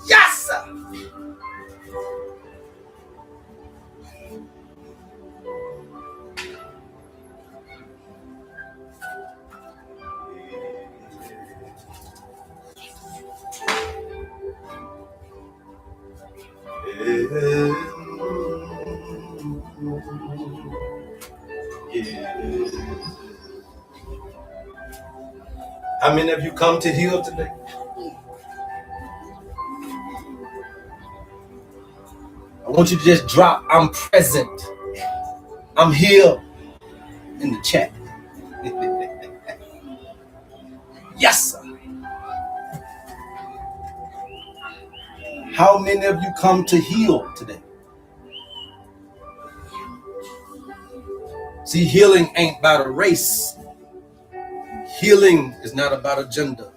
Yes, sir. How many of you come to heal today? I want you to just drop "I'm present, I'm here" in the chat. Yes, sir. How many of you come to heal today? See, healing ain't about a race. Healing is not about a gender.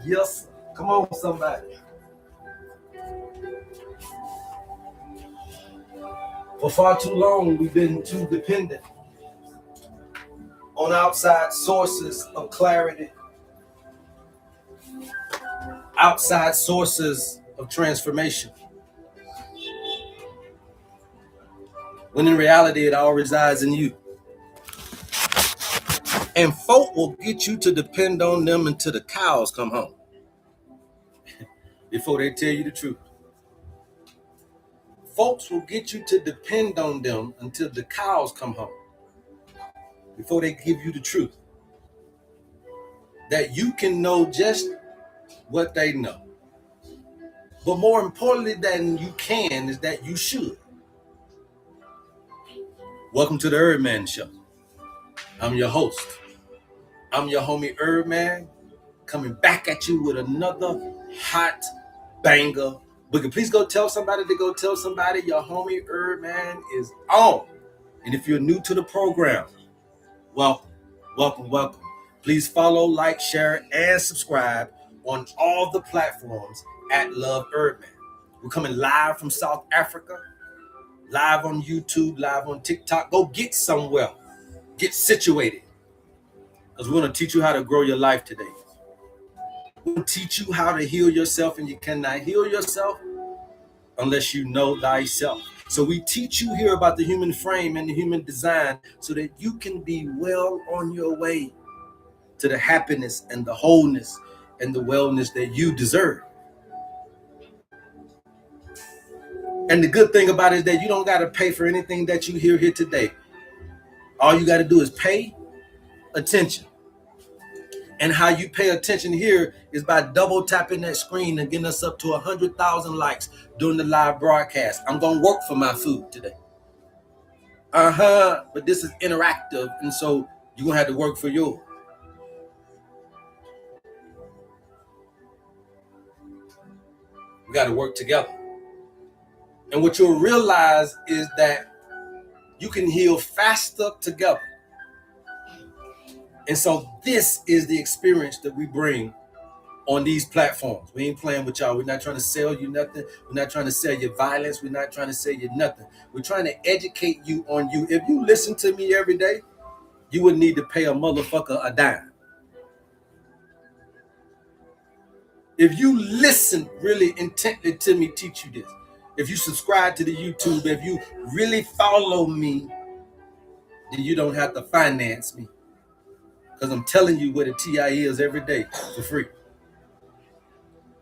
Yes, sir. Come on, somebody. For far too long, we've been too dependent on outside sources of clarity, outside sources of transformation, when in reality, it all resides in you. And folk will get you to depend on them until the cows come home, before they tell you the truth. Folks will get you to depend on them until the cows come home, before they give you the truth. That you can know just what they know. But more importantly than you can is that you should. Welcome to the HerbMan Show. I'm your host. I'm your homie HerbMan, coming back at you with another hot banger. But please go tell somebody your homie HerbMan is on. And if you're new to the program, welcome, welcome, welcome. Please follow, like, share, and subscribe on all the platforms at Love HerbMan. We're coming live from South Africa, live on YouTube, live on TikTok. Go get somewhere. Get situated. Because we're going to teach you how to grow your life today. We're going to teach you how to heal yourself, and you cannot heal yourself unless you know thyself. So we teach you here about the human frame and the human design so that you can be well on your way to the happiness and the wholeness and the wellness that you deserve. And the good thing about it is that you don't got to pay for anything that you hear here today. All you got to do is pay attention. And how you pay attention here is by double tapping that screen and getting us up to 100,000 likes during the live broadcast. I'm going to work for my food today. But this is interactive, and so you're going to have to work for yours. We got to work together. And what you'll realize is that you can heal faster together. And so this is the experience that we bring on these platforms. We ain't playing with y'all. We're not trying to sell you nothing. We're not trying to sell you violence. We're not trying to sell you nothing. We're trying to educate you on you. If you listen to me every day, you wouldn't need to pay a motherfucker a dime. If you listen really intently to me teach you this, if you subscribe to the YouTube, if you really follow me, then you don't have to finance me. Because I'm telling you what a TI is every day for free.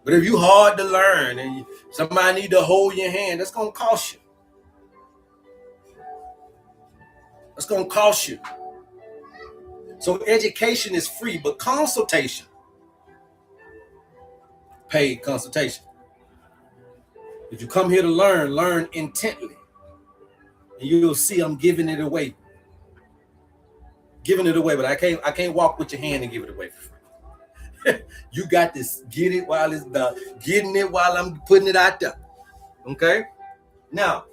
But if you hard to learn and somebody need to hold your hand, that's going to cost you. That's going to cost you. So education is free, but consultation, paid consultation. If you come here to learn intently. And you'll see I'm giving it away. Giving it away, but I can't walk with your hand and give it away for free. You got to get it while it's done. Getting it while I'm putting it out there. Okay? Now,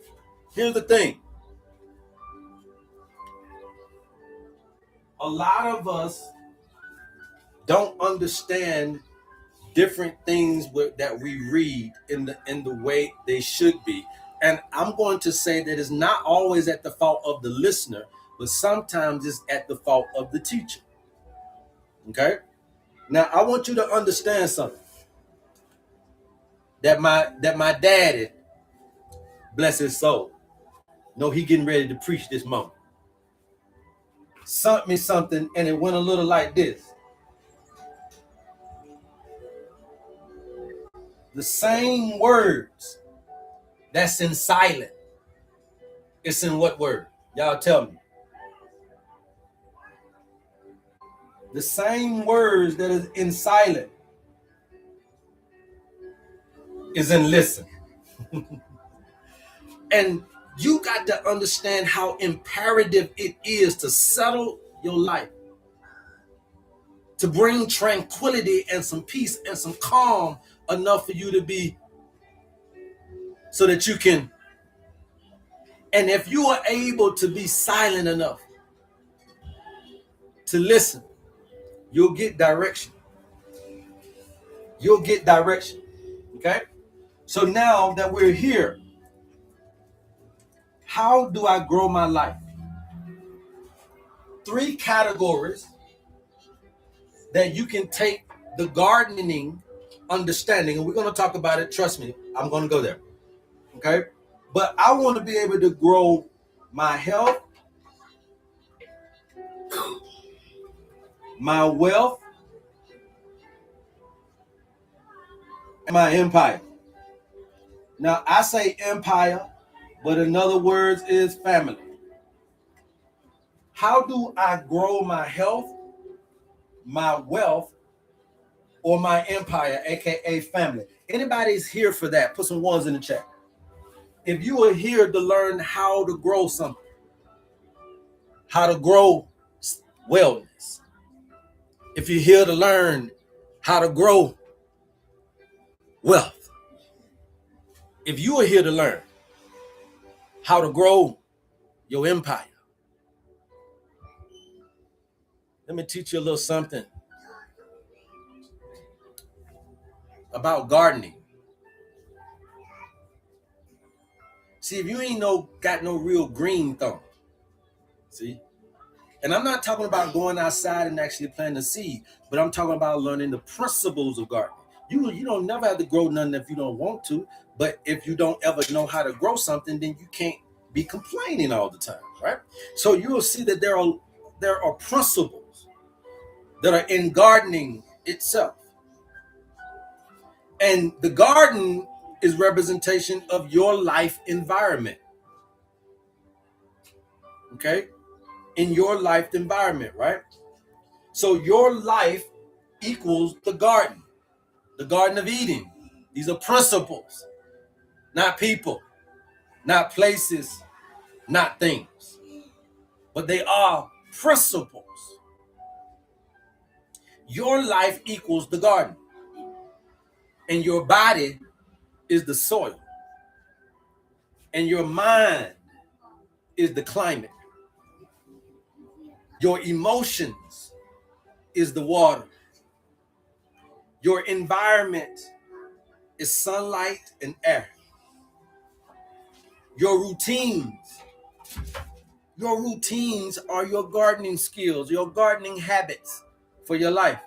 here's the thing. A lot of us don't understand different things that we read in the way they should be. And I'm going to say that it's not always at the fault of the listener, but sometimes it's at the fault of the teacher. Okay? Now, I want you to understand something. That my daddy, bless his soul, know he getting ready to preach this moment. Sent me something, and it went a little like this. The same words that's in silent, it's in what word? Y'all tell me. The same words that is in silent is in listen. And you got to understand how imperative it is to settle your life, to bring tranquility and some peace and some calm enough for you to be, so that you can, and if you are able to be silent enough to listen, you'll get direction. You'll get direction. Okay? So now that we're here, how do I grow my life? 3 categories that you can take the gardening understanding, and we're going to talk about it. Trust me, I'm going to go there. Okay? But I want to be able to grow my health, my wealth, and my empire. Now, I say empire, but in other words is family. How do I grow my health, my wealth, or my empire, aka family? Anybody's here for that? Put some ones in the chat. If you are here to learn how to grow something, how to grow wellness, if you're here to learn how to grow wealth, if you are here to learn how to grow your empire, let me teach you a little something about gardening. See, if you ain't got no real green thumb, see? And I'm not talking about going outside and actually planting a seed, but I'm talking about learning the principles of gardening. You don't never have to grow nothing if you don't want to, but if you don't ever know how to grow something, then you can't be complaining all the time, right? So you will see that there are principles that are in gardening itself. And the garden is representation of your life environment. Okay? In your life environment, right? So your life equals the Garden of Eden. These are principles, not people, not places, not things, but they are principles. Your life equals the garden, and your body is the soil, and your mind is the climate. Your emotions is the water. Your environment is sunlight and air. Your routines are your gardening skills, your gardening habits for your life.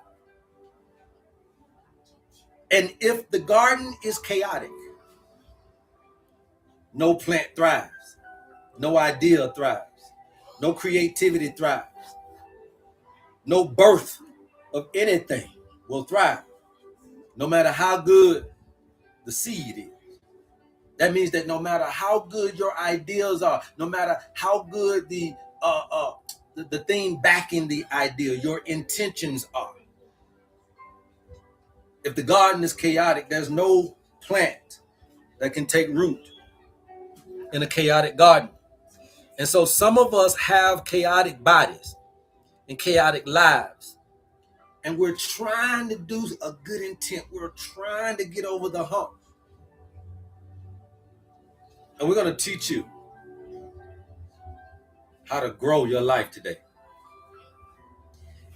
And if the garden is chaotic, no plant thrives. No idea thrives. No creativity thrives. No birth of anything will thrive, no matter how good the seed is. That means that no matter how good your ideas are, no matter how good the thing backing the idea, your intentions are. If the garden is chaotic, there's no plant that can take root in a chaotic garden. And so some of us have chaotic bodies and chaotic lives. And we're trying to do a good intent. We're trying to get over the hump. And we're going to teach you how to grow your life today.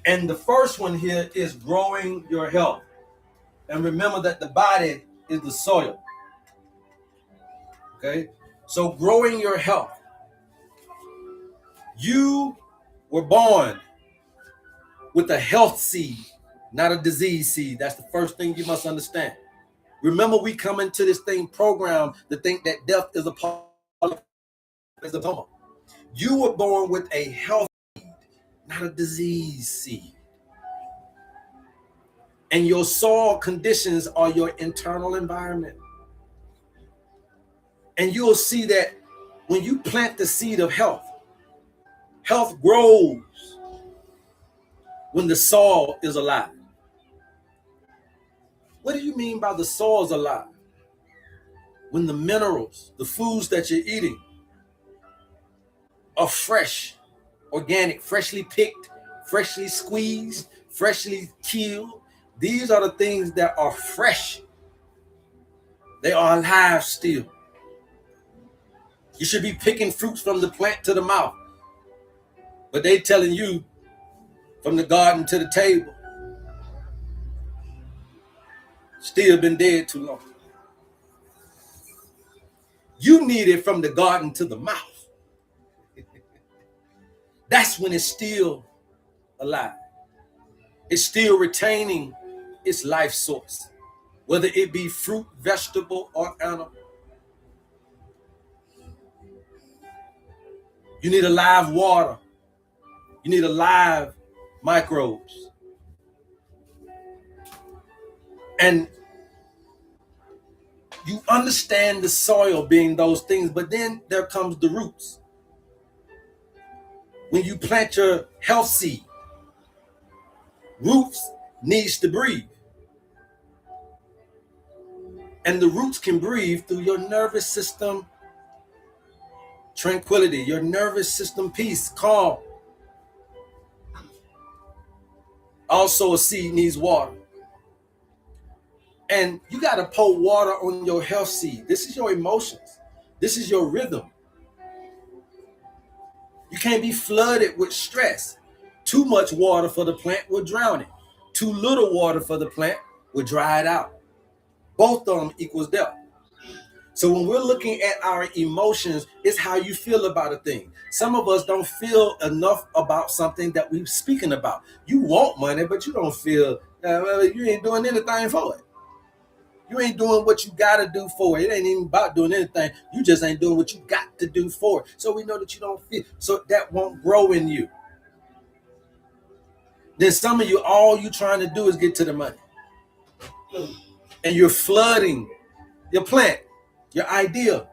And the first one here is growing your health. And remember that the body is the soil. Okay? So growing your health. You were born with a health seed, not a disease seed. That's the first thing you must understand. Remember, we come into this thing programmed to think that death is a part of it. You were born with a health seed, not a disease seed. And your soil conditions are your internal environment. And you'll see that when you plant the seed of health, health grows when the soil is alive. What do you mean by the soil is alive? When the minerals, the foods that you're eating are fresh, organic, freshly picked, freshly squeezed, freshly killed. These are the things that are fresh. They are alive still. You should be picking fruits from the plant to the mouth. But they telling you from the garden to the table. Still been dead too long. You need it from the garden to the mouth. That's when it's still alive. It's still retaining its life source, whether it be fruit, vegetable, or animal. You need alive water. You need alive microbes. And you understand the soil being those things, but then there comes the roots. When you plant your health seed, roots needs to breathe. And the roots can breathe through your nervous system tranquility, your nervous system peace, calm. Also, a seed needs water. And you got to pour water on your health seed. This is your emotions. This is your rhythm. You can't be flooded with stress. Too much water for the plant will drown it. Too little water for the plant will dry it out. Both of them equals death. So when we're looking at our emotions, it's how you feel about a thing. Some of us don't feel enough about something that we're speaking about. You want money, but you don't feel, you ain't doing anything for it. You ain't doing what you got to do for it. It ain't even about doing anything. You just ain't doing what you got to do for it. So we know that you don't feel. So that won't grow in you. Then some of you, all you trying to do is get to the money. And you're flooding your plant, your idea,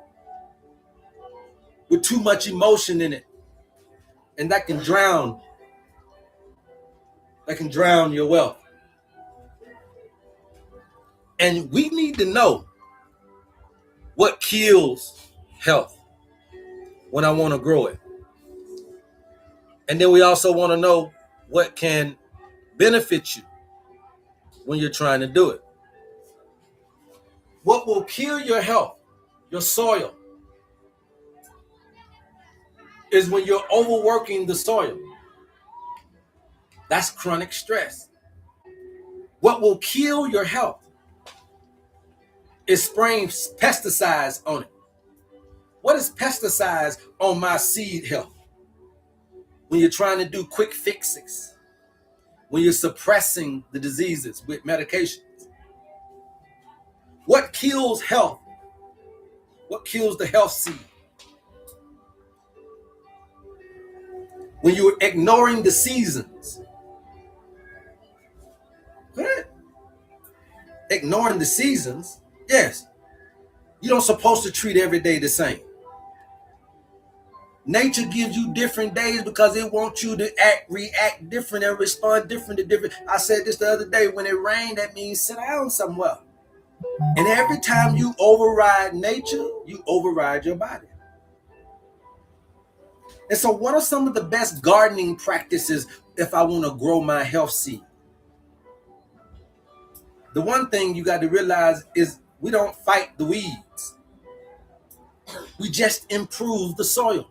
with too much emotion in it. And that can drown your wealth. And we need to know what kills health when I want to grow it. And then we also want to know what can benefit you when you're trying to do it. What will kill your health, your soil, is when you're overworking the soil. That's chronic stress. What will kill your health is spraying pesticides on it. What is pesticides on my seed health? When you're trying to do quick fixes, when you're suppressing the diseases with medications. What kills health What kills the health seed? When you're ignoring the seasons. What? Ignoring the seasons? Yes. You don't supposed to treat every day the same. Nature gives you different days because it wants you to react different and respond different to different. I said this the other day, when it rained, that means sit down somewhere. And every time you override nature, you override your body. And so what are some of the best gardening practices if I want to grow my health seed? The one thing you got to realize is we don't fight the weeds. We just improve the soil.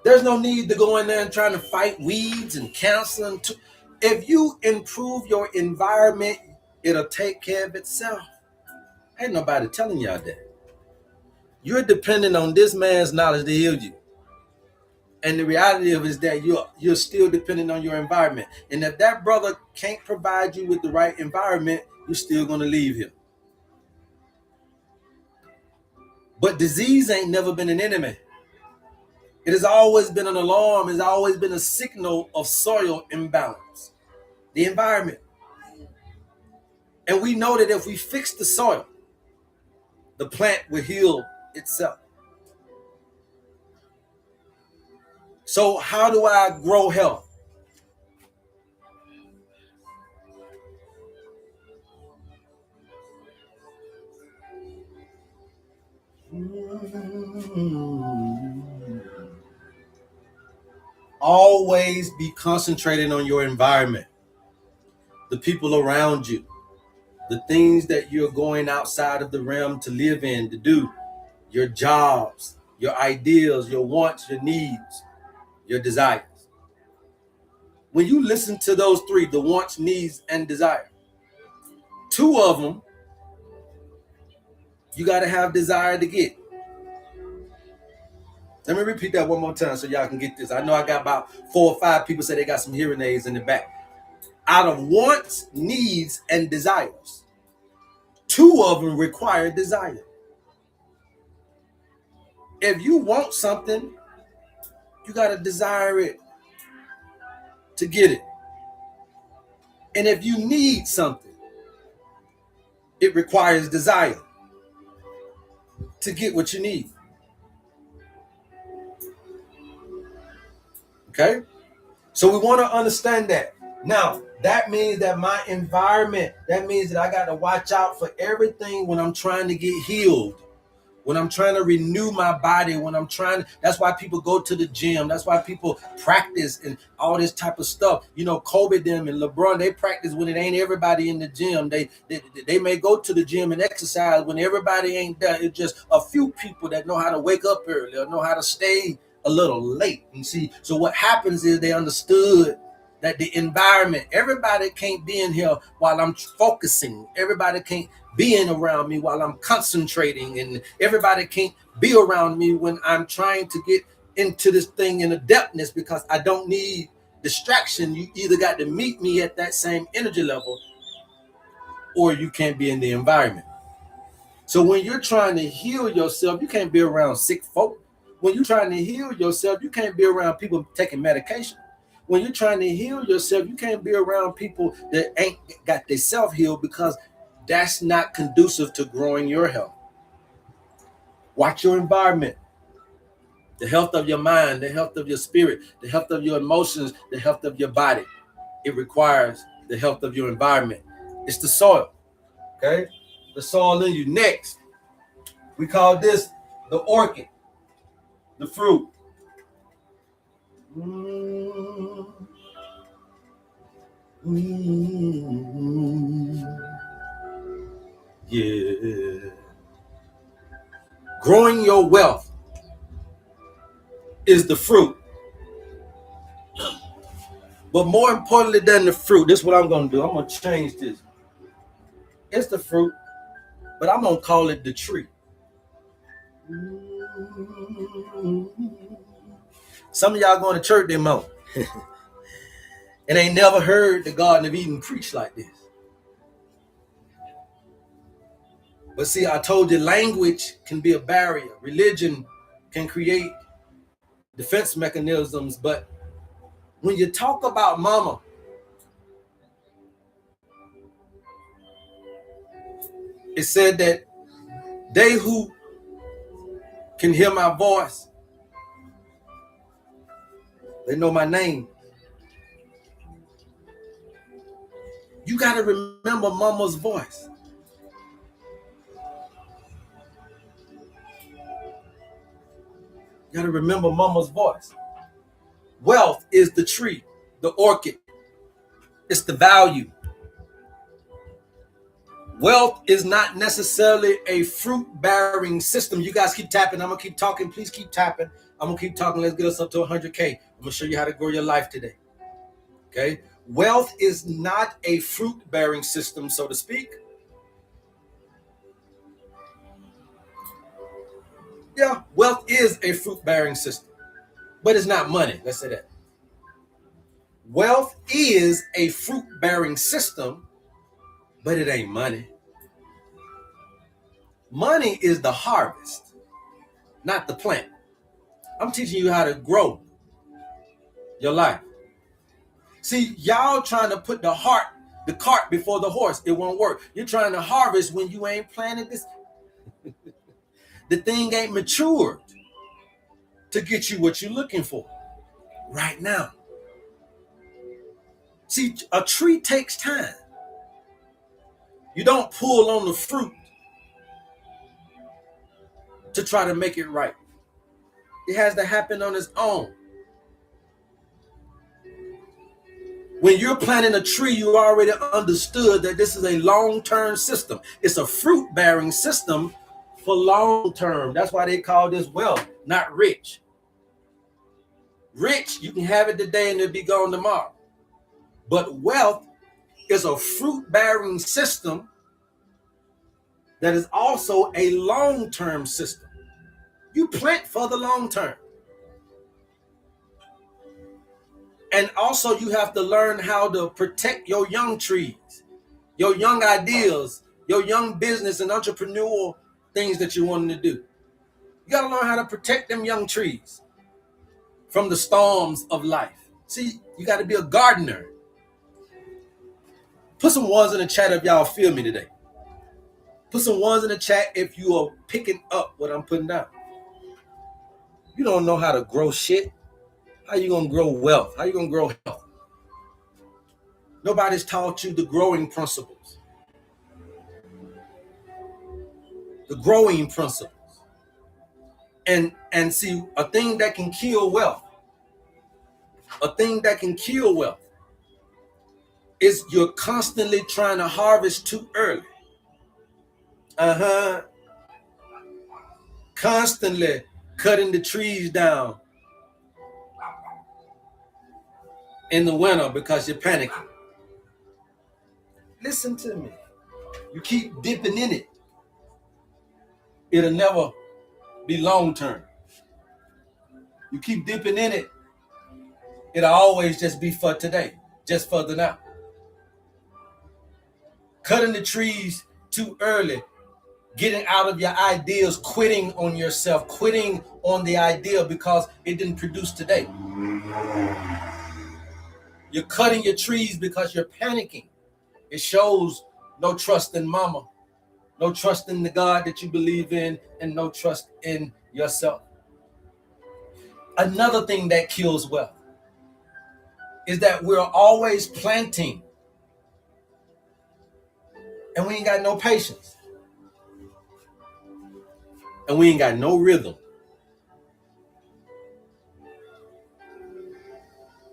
There's no need to go in there and trying to fight weeds and cancer. If you improve your environment, it'll take care of itself. Ain't nobody telling y'all that. You're dependent on this man's knowledge to heal you. And the reality of it is that you're still dependent on your environment. And if that brother can't provide you with the right environment, you're still going to leave him. But disease ain't never been an enemy. It has always been an alarm. It's always been a signal of soil imbalance, the environment. And we know that if we fix the soil, the plant will heal itself. So how do I grow health? Always be concentrating on your environment, the people around you, the things that you're going outside of the realm to live in, to do, your jobs, your ideals, your wants, your needs, your desires. When you listen to those three, the wants, needs, and desire, two of them, you got to have desire to get. Let me repeat that one more time so y'all can get this. I know I got about 4 or 5 people say they got some hearing aids in the back. Out of wants, needs, and desires, two of them require desire. If you want something, you got to desire it to get it. And if you need something, it requires desire to get what you need. Okay? So we want to understand that. Now, that means that my environment, that means that I got to watch out for everything when I'm trying to get healed, when I'm trying to renew my body, that's why people go to the gym. That's why people practice and all this type of stuff. You know, Kobe them and LeBron, they practice when it ain't everybody in the gym. They may go to the gym and exercise when everybody ain't there. It's just a few people that know how to wake up early or know how to stay a little late. You see, so what happens is they understood that the environment, everybody can't be in here while I'm focusing. Everybody can't be in around me while I'm concentrating, and everybody can't be around me when I'm trying to get into this thing in adeptness, because I don't need distraction. You either got to meet me at that same energy level or you can't be in the environment. So when you're trying to heal yourself, you can't be around sick folk. When you're trying to heal yourself, you can't be around people taking medication. When you're trying to heal yourself, you can't be around people that ain't got their self healed, because that's not conducive to growing your health. Watch your environment, the health of your mind, the health of your spirit, the health of your emotions, the health of your body. It requires the health of your environment. It's the soil, okay? The soil in you. Next, we call this the orchid, the fruit. Yeah. Growing your wealth is the fruit. But more importantly than the fruit, this is what I'm going to do. I'm going to change this. It's the fruit, but I'm going to call it the tree. Some of y'all going to church them out and ain't never heard the Garden of Eden preach like this. But see, I told you language can be a barrier. Religion can create defense mechanisms. But when you talk about mama, it said that they who can hear my voice, they know my name. You got to remember mama's voice. You got to remember mama's voice. Wealth is the tree, the orchid. It's the value. Wealth is not necessarily a fruit-bearing system. You guys keep tapping. I'm going to keep talking. Please keep tapping. I'm going to keep talking. Let's get us up to 100K. I'm going to show you how to grow your life today. Okay? Wealth is not a fruit-bearing system, so to speak. Yeah, wealth is a fruit-bearing system, but it's not money. Let's say that. Wealth is a fruit-bearing system, but it ain't money. Money is the harvest, not the plant. I'm teaching you how to grow your life. See, y'all trying to put the cart before the horse. It won't work. You're trying to harvest when you ain't planted this. The thing ain't matured to get you what you're looking for right now. See, a tree takes time. You don't pull on the fruit to try to make it right. It has to happen on its own. When you're planting a tree, you already understood that this is a long-term system. It's a fruit-bearing system for long-term. That's why they call this wealth, not rich. Rich, you can have it today and it'll be gone tomorrow. But wealth is a fruit-bearing system that is also a long-term system. You plant for the long term. And also you have to learn how to protect your young trees, your young ideas, your young business and entrepreneurial things that you want to do. You got to learn how to protect them young trees from the storms of life. See, you got to be a gardener. Put some ones in the chat if y'all feel me today. Put some ones in the chat if you are picking up what I'm putting down. You don't know how to grow shit. How you going to grow wealth? How you going to grow health? Nobody's taught you the growing principles. The growing principles. And see, a thing that can kill wealth. A thing that can kill wealth is you're constantly trying to harvest too early. Constantly cutting the trees down in the winter because you're panicking. Listen to me. You keep dipping in it. It'll never be long term. You keep dipping in it. It'll always just be for today, just for the now. Cutting the trees too early, getting out of your ideas, quitting on yourself, quitting on the idea because it didn't produce today. You're cutting your trees because you're panicking. It shows no trust in mama, no trust in the God that you believe in, and no trust in yourself. Another thing that kills wealth is that we're always planting and we ain't got no patience. And we ain't got no rhythm.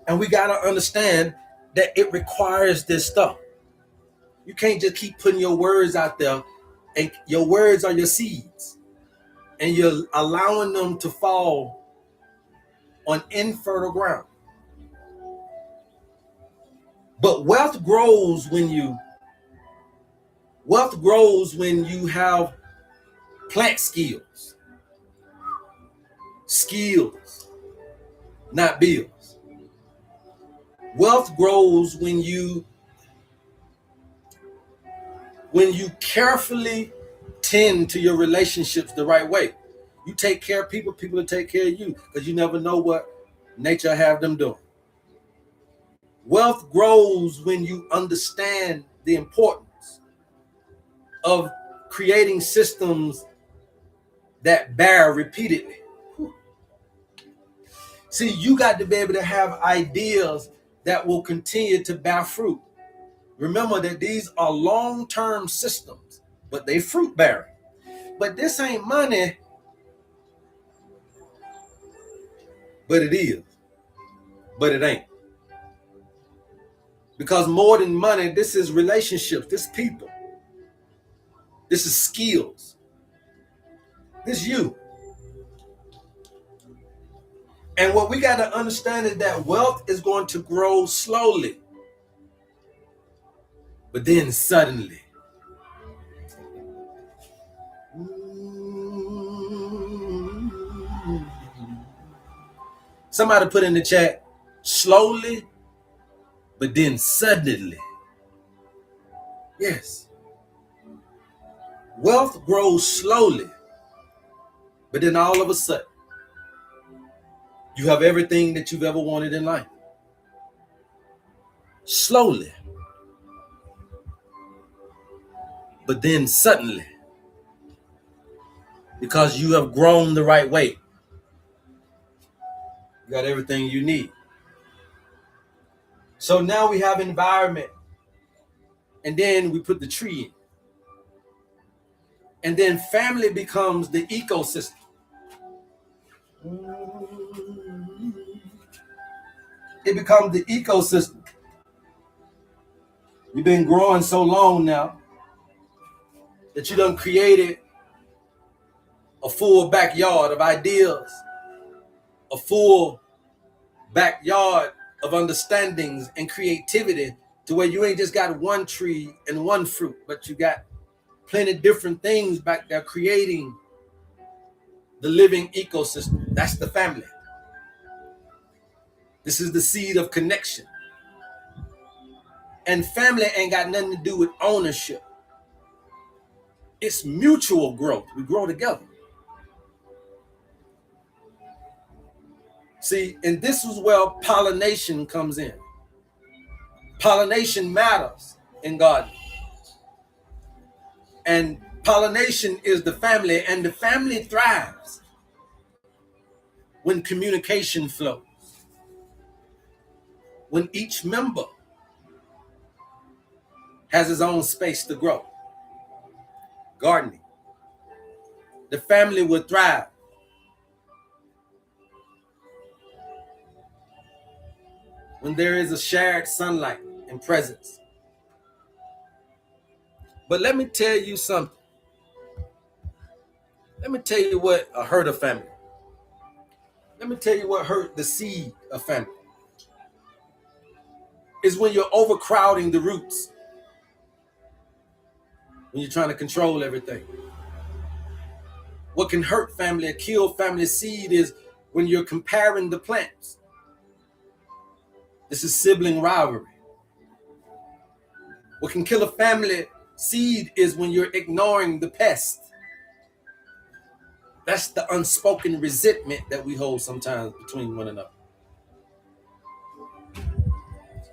And we got to understand that it requires this stuff. You can't just keep putting your words out there, and your words are your seeds. And you're allowing them to fall on infertile ground. But wealth grows when you have plant skills. Skills, not bills. Wealth grows when you carefully tend to your relationships the right way. You take care of people, people will take care of you, because you never know what nature have them doing. Wealth grows when you understand the importance of creating systems that bear repeatedly. See, you got to be able to have ideas that will continue to bear fruit. Remember that these are long-term systems, but they fruit bearing. But this ain't money, but it is. But it ain't. Because more than money, this is relationships, this is people. This is skills. This is you. And what we got to understand is that wealth is going to grow slowly. But then suddenly. Somebody put in the chat, slowly, but then suddenly. Yes. Wealth grows slowly, but then all of a sudden, you have everything that you've ever wanted in life. Slowly, but then suddenly, because you have grown the right way, you got everything you need. So now we have environment, and then we put the tree in. And then family becomes the ecosystem. It becomes the ecosystem. You've been growing so long now that you done created a full backyard of ideas, a full backyard of understandings and creativity, to where you ain't just got one tree and one fruit, but you got plenty of different things back there creating the living ecosystem. That's the family. This is the seed of connection. And family ain't got nothing to do with ownership. It's mutual growth. We grow together. See, and this is where pollination comes in. Pollination matters in gardening. And pollination is the family, and the family thrives when communication flows. When each member has his own space to grow. Gardening. The family will thrive when there is a shared sunlight and presence. But let me tell you something. Let me tell you what hurt a family. Let me tell you what hurt the seed of family. Is when you're overcrowding the roots. When you're trying to control everything. What can hurt family or kill family seed is when you're comparing the plants. This is sibling rivalry. What can kill a family seed is when you're ignoring the pest. That's the unspoken resentment that we hold sometimes between one another.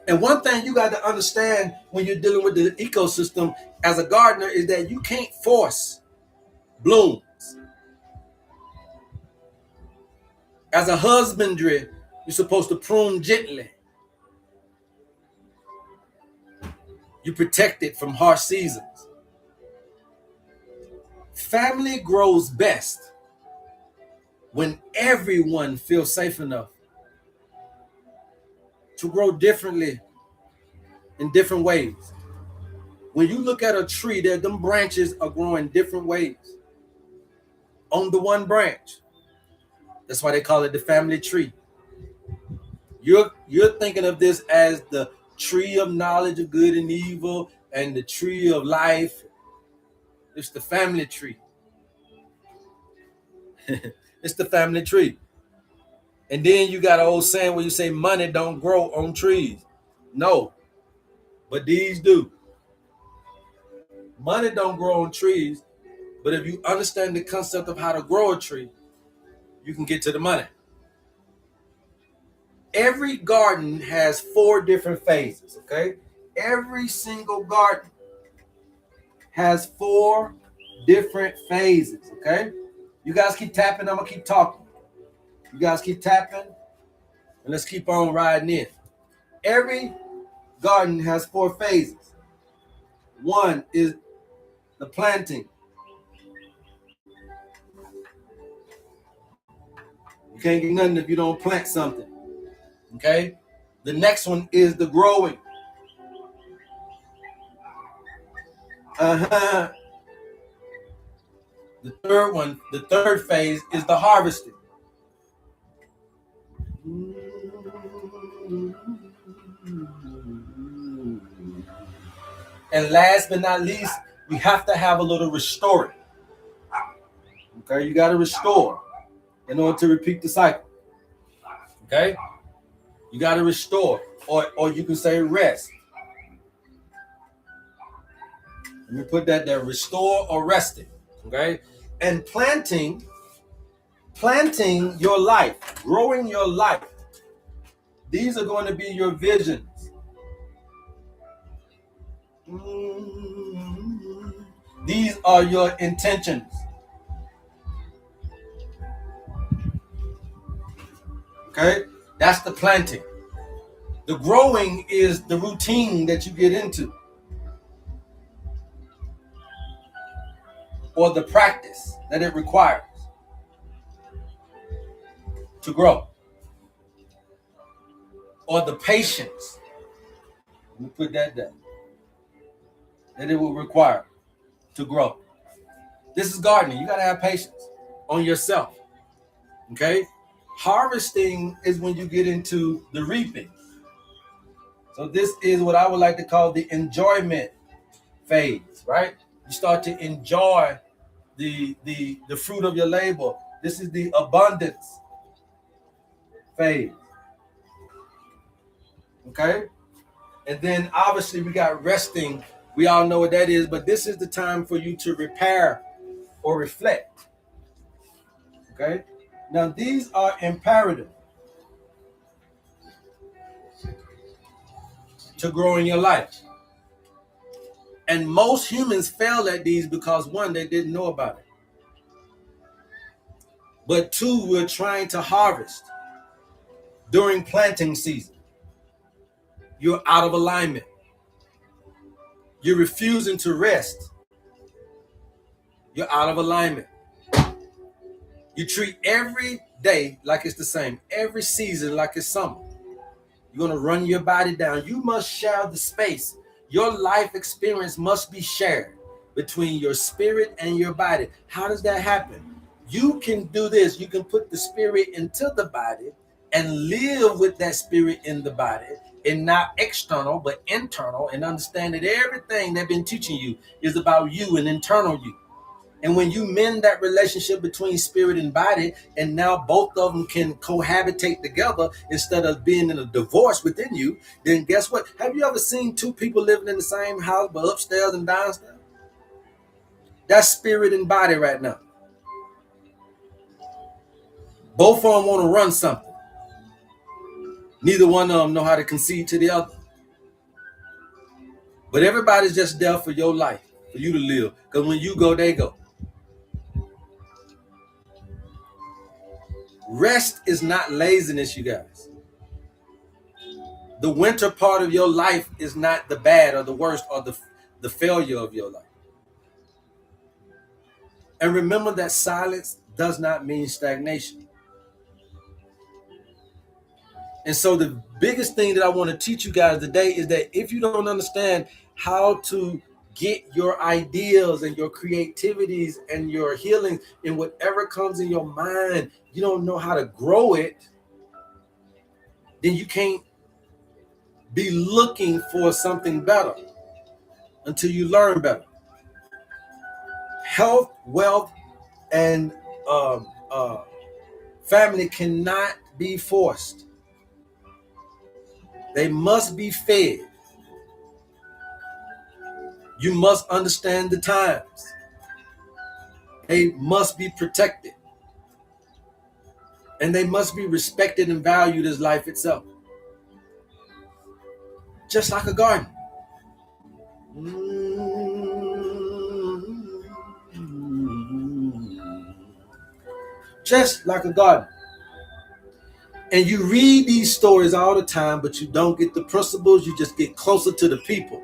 And one thing you got to understand when you're dealing with the ecosystem as a gardener is that you can't force blooms. As a husbandry, you're supposed to prune gently. You protect it from harsh seasons. Family grows best when everyone feels safe enough to grow differently in different ways. When you look at a tree, them branches are growing different ways on the one branch. That's why they call it the family tree. You're thinking of this as the tree of knowledge of good and evil and the tree of life. It's the family tree. It's the family tree. And then you got an old saying where you say money don't grow on trees. No, but these do. Money don't grow on trees, But if you understand the concept of how to grow a tree, you can get to the money. Every garden has 4 different phases, okay? Every single garden has 4 different phases, okay? You guys keep tapping, I'm gonna keep talking. You guys keep tapping, and let's keep on riding in. Every garden has 4 phases. 1 is the planting. You can't get nothing if you don't plant something, okay? The next one is the growing. The third phase is the harvesting. And last but not least, we have to have a little restoring. Okay, you got to restore in order to repeat the cycle. Okay, you got to restore, or you can say rest. Let me put that there: restore or resting. Okay, and planting your life, growing your life. These are going to be your visions. These are your intentions. Okay, that's the planting. The growing is the routine that you get into, or the practice that it requires to grow, or the patience. Let me put that down. That it will require to grow. This is gardening. You got to have patience on yourself. Okay? Harvesting is when you get into the reaping. So this is what I would like to call the enjoyment phase, right? You start to enjoy the fruit of your labor. This is the abundance phase. Okay? And then obviously we got resting. We all know what that is, but this is the time for you to repair or reflect. Okay? Now these are imperative to grow in your life. And most humans fail at these because 1, they didn't know about it. But 2, we're trying to harvest during planting season. You're out of alignment. You're refusing to rest. You're out of alignment. You treat every day like it's the same, every season like it's summer. You're going to run your body down. You must share the space. Your life experience must be shared between your spirit and your body. How does that happen? You can do this. You can put the spirit into the body and live with that spirit in the body, and not external but internal, and understand that everything they've been teaching you is about you and internal you. And when you mend that relationship between spirit and body, and now both of them can cohabitate together instead of being in a divorce within you, then guess what? Have you ever seen 2 people living in the same house but upstairs and downstairs? That's spirit and body right now. Both of them want to run something. Neither one of them know how to concede to the other. But everybody's just there for your life, for you to live. Because when you go, they go. Rest is not laziness, you guys. The winter part of your life is not the bad or the worst or the failure of your life. And remember that silence does not mean stagnation. And so the biggest thing that I want to teach you guys today is that if you don't understand how to get your ideas and your creativities and your healing and whatever comes in your mind, you don't know how to grow it, then you can't be looking for something better until you learn better. Health, wealth, and family cannot be forced. They must be fed. You must understand the times. They must be protected. And they must be respected and valued as life itself. Just like a garden. Just like a garden. And you read these stories all the time, but you don't get the principles. You just get closer to the people.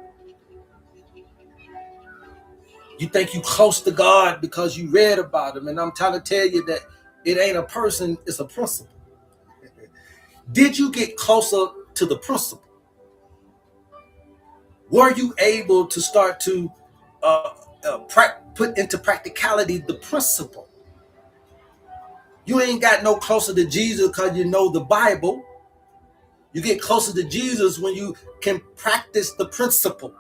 You think you close to God because you read about him. And I'm trying to tell you that it ain't a person, it's a principle. Did you get closer to the principle? Were you able to start to put into practicality the principle? You ain't got no closer to Jesus because you know the Bible. You get closer to Jesus when you can practice the principle.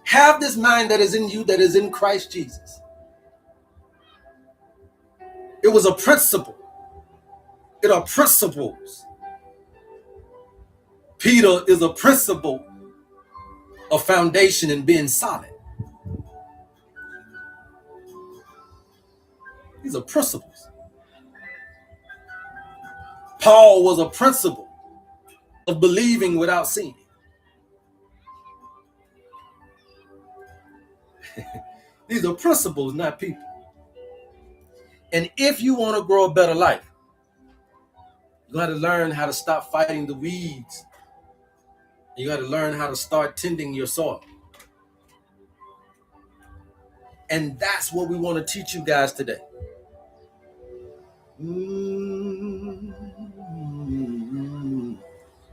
Have this mind that is in you that is in Christ Jesus. It was a principle. It are principles. Peter is a principle of foundation and being solid. These are principles. Paul was a principle of believing without seeing. These are principles, not people. And if you want to grow a better life, you got to learn how to stop fighting the weeds. You got to learn how to start tending your soil. And that's what we want to teach you guys today.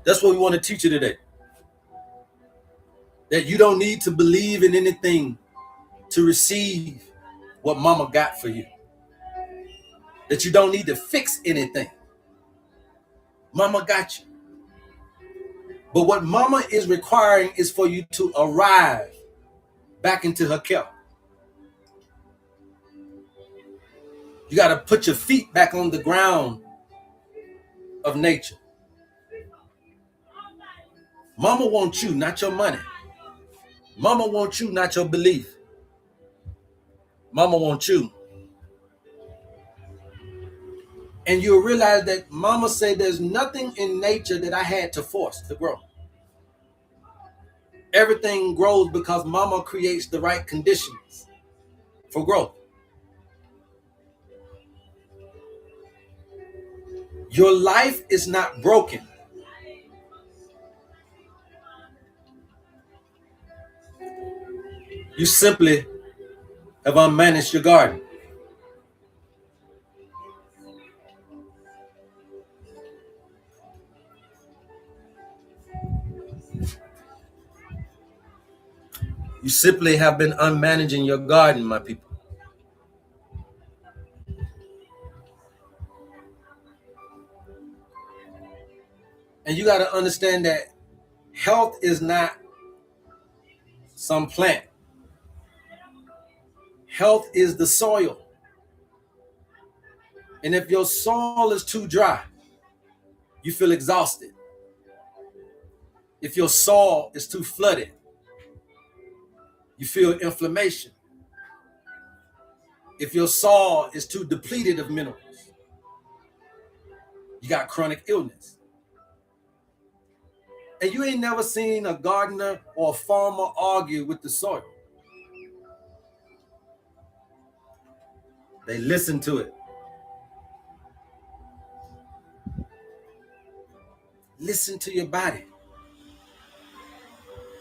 That's what we want to teach you today. That you don't need to believe in anything to receive what mama got for you. That you don't need to fix anything. Mama got you. But what mama is requiring is for you to arrive back into her care. You got to put your feet back on the ground of nature. Mama wants you, not your money. Mama wants you, not your belief. Mama wants you. And you'll realize that mama said there's nothing in nature that I had to force to grow. Everything grows because mama creates the right conditions for growth. Your life is not broken. You simply have unmanaged your garden. You simply have been unmanaging your garden, my people. And you got to understand that health is not some plant. Health is the soil. And if your soil is too dry, you feel exhausted. If your soil is too flooded, you feel inflammation. If your soil is too depleted of minerals, you got chronic illness. And you ain't never seen a gardener or a farmer argue with the soil. They listen to it. Listen to your body.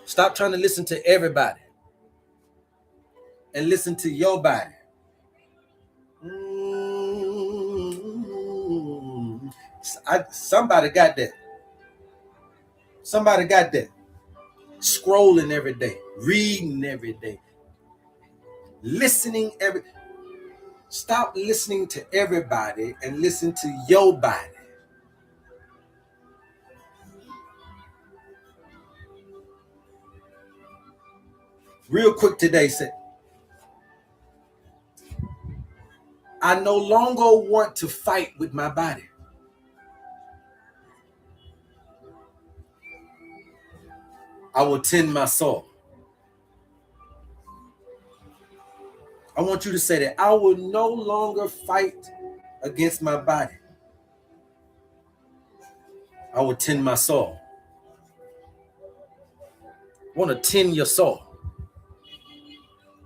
Stop trying to listen to everybody. And listen to your body. Somebody got that. Somebody got that. Scrolling every day. Reading every day. Listening every. Stop listening to everybody and listen to your body. Real quick today, say, I no longer want to fight with my body. I will tend my soul. I want you to say that. I will no longer fight against my body. I will tend my soul. I want to tend your soul.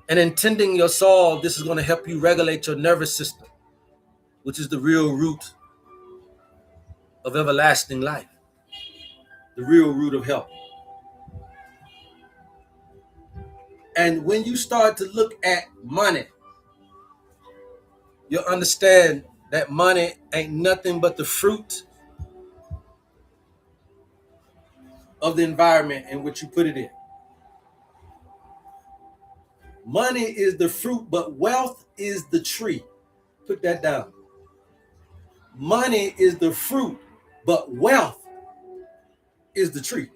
And in tending your soul, this is going to help you regulate your nervous system, which is the real root of everlasting life, the real root of health. And when you start to look at money, you'll understand that money ain't nothing but the fruit of the environment in which you put it in. Money is the fruit, but wealth is the tree. Put that down. Money is the fruit, but wealth is the tree.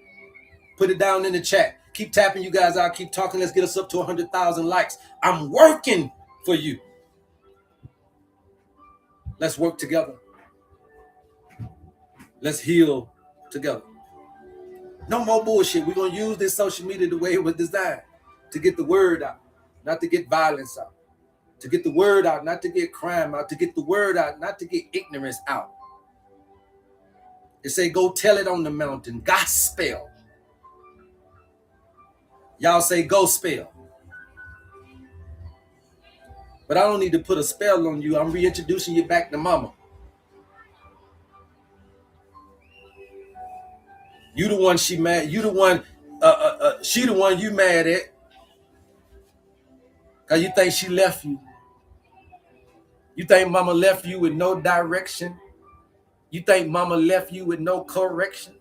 Put it down in the chat. Keep tapping you guys out. Keep talking. Let's get us up to 100,000 likes. I'm working for you. Let's work together. Let's heal together. No more bullshit. We're going to use this social media the way it was designed, to get the word out, not to get violence out, to get the word out, not to get crime out, to get the word out, not to get ignorance out. It say, go tell it on the mountain. Gospel. Y'all say, go spell. But I don't need to put a spell on you. I'm reintroducing you back to mama. You the one she mad. You the one, she the one you mad at. Because you think she left you. You think mama left you with no direction. You think mama left you with no correction.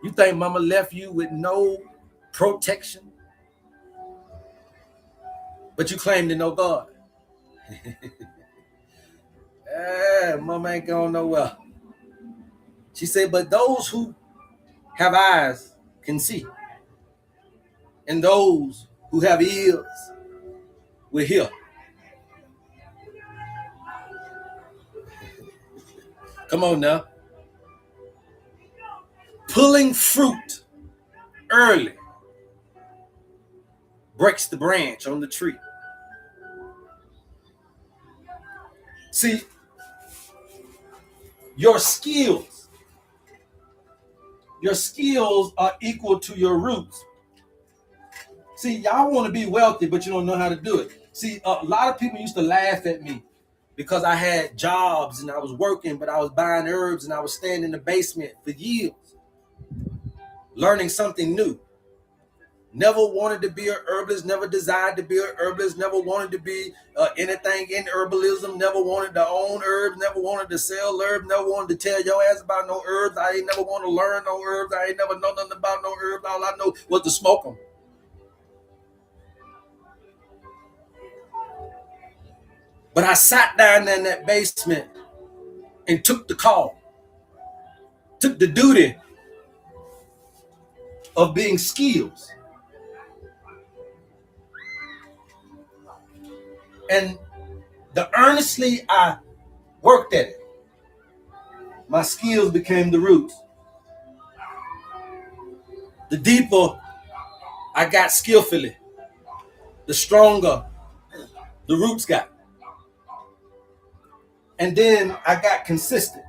You think mama left you with no protection. But you claim to know God. Mama ain't going nowhere. She said, but those who have eyes can see. And those who have ears will hear. Come on now. Pulling fruit early breaks the branch on the tree. See, your skills are equal to your roots. See, y'all want to be wealthy, but you don't know how to do it. See, a lot of people used to laugh at me because I had jobs and I was working, but I was buying herbs and I was staying in the basement for years, learning something new. Never wanted to be a herbalist, never desired to be a herbalist, never wanted to be anything in herbalism, never wanted to own herbs, never wanted to sell herbs, never wanted to tell your ass about no herbs. I ain't never want to learn no herbs. I ain't never know nothing about no herbs. All I know was to smoke them. But I sat down in that basement and took the call, took the duty of being skills. And the earnestly I worked at it, my skills became the roots. The deeper I got skillfully, the stronger the roots got. And then I got consistent.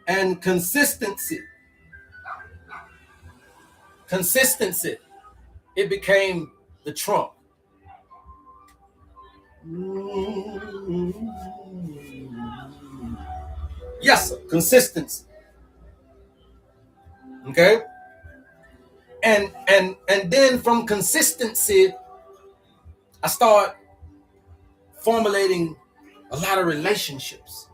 And consistency, it became the trump. Yes, sir. Consistency. Okay? And then from consistency, I start formulating a lot of relationships.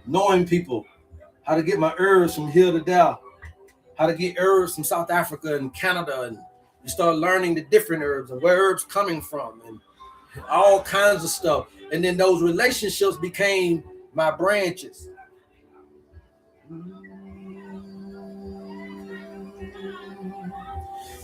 Knowing people, how to get my herbs from here to there, how to get herbs from South Africa and Canada, and you start learning the different herbs and where herbs coming from and all kinds of stuff. And then those relationships became my branches.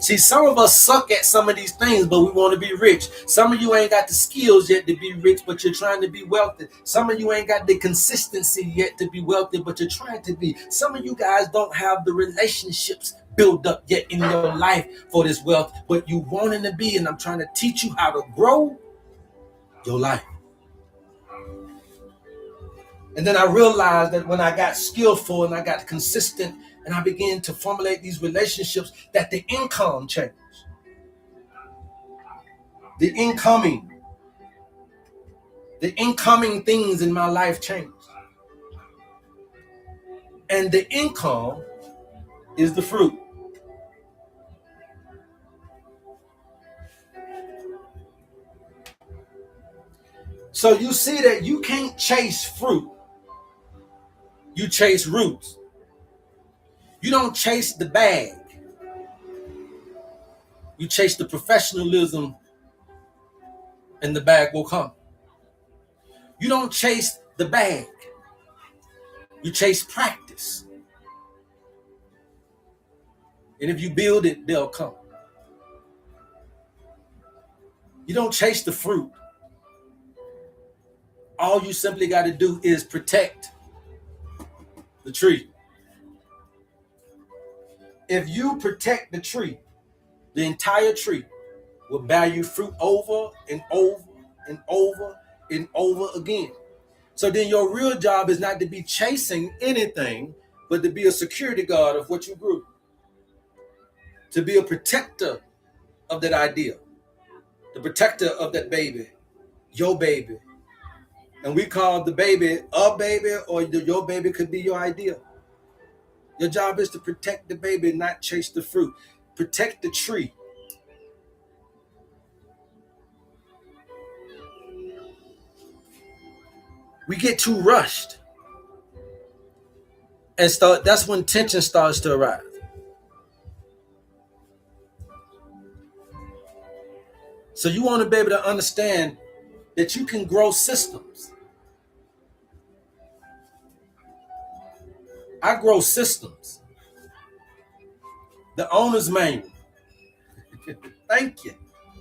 See, some of us suck at some of these things, but we want to be rich. Some of you ain't got the skills yet to be rich, but you're trying to be wealthy. Some of you ain't got the consistency yet to be wealthy, but you're trying to be. Some of you guys don't have the relationships build up yet in your life for this wealth, but you wanting to be, and I'm trying to teach you how to grow your life. And then I realized that when I got skillful and I got consistent and I began to formulate these relationships, that the income changed. The incoming things in my life changed. And the income is the fruit. So you see that you can't chase fruit. You chase roots. You don't chase the bag. You chase the professionalism, and the bag will come. You don't chase the bag. You chase practice. And if you build it, they'll come. You don't chase the fruit. All you simply got to do is protect the tree. If you protect the tree, the entire tree will bear you fruit over and over and over and over again. So then your real job is not to be chasing anything, but to be a security guard of what you grew. To be a protector of that idea. The protector of that baby. Your baby. And we call the baby a baby, or your baby could be your idea. Your job is to protect the baby, not chase the fruit. Protect the tree. We get too rushed. And that's when tension starts to arise. So you want to be able to understand that you can grow systems. I grow systems. The owner's manual. Thank you.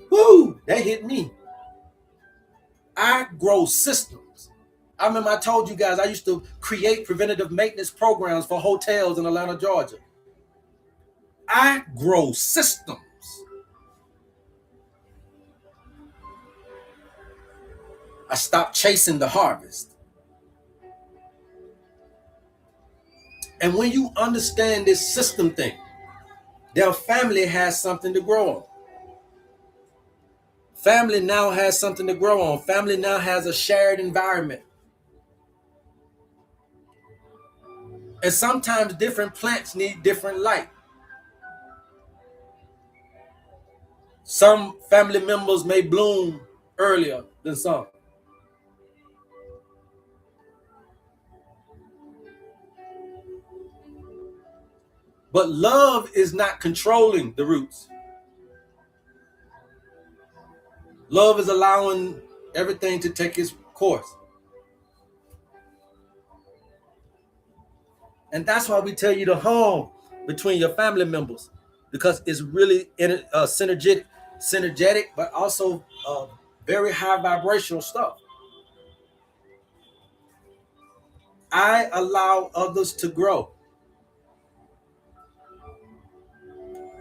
Woo, that hit me. I grow systems. I remember I told you guys I used to create preventative maintenance programs for hotels in Atlanta, Georgia. I grow systems. I stopped chasing the harvest. And when you understand this system thing, their family has something to grow on. Family now has something to grow on. Family now has a shared environment. And sometimes different plants need different light. Some family members may bloom earlier than some. But love is not controlling the roots. Love is allowing everything to take its course. And that's why we tell you to home between your family members, because it's really synergetic, but also very high vibrational stuff. I allow others to grow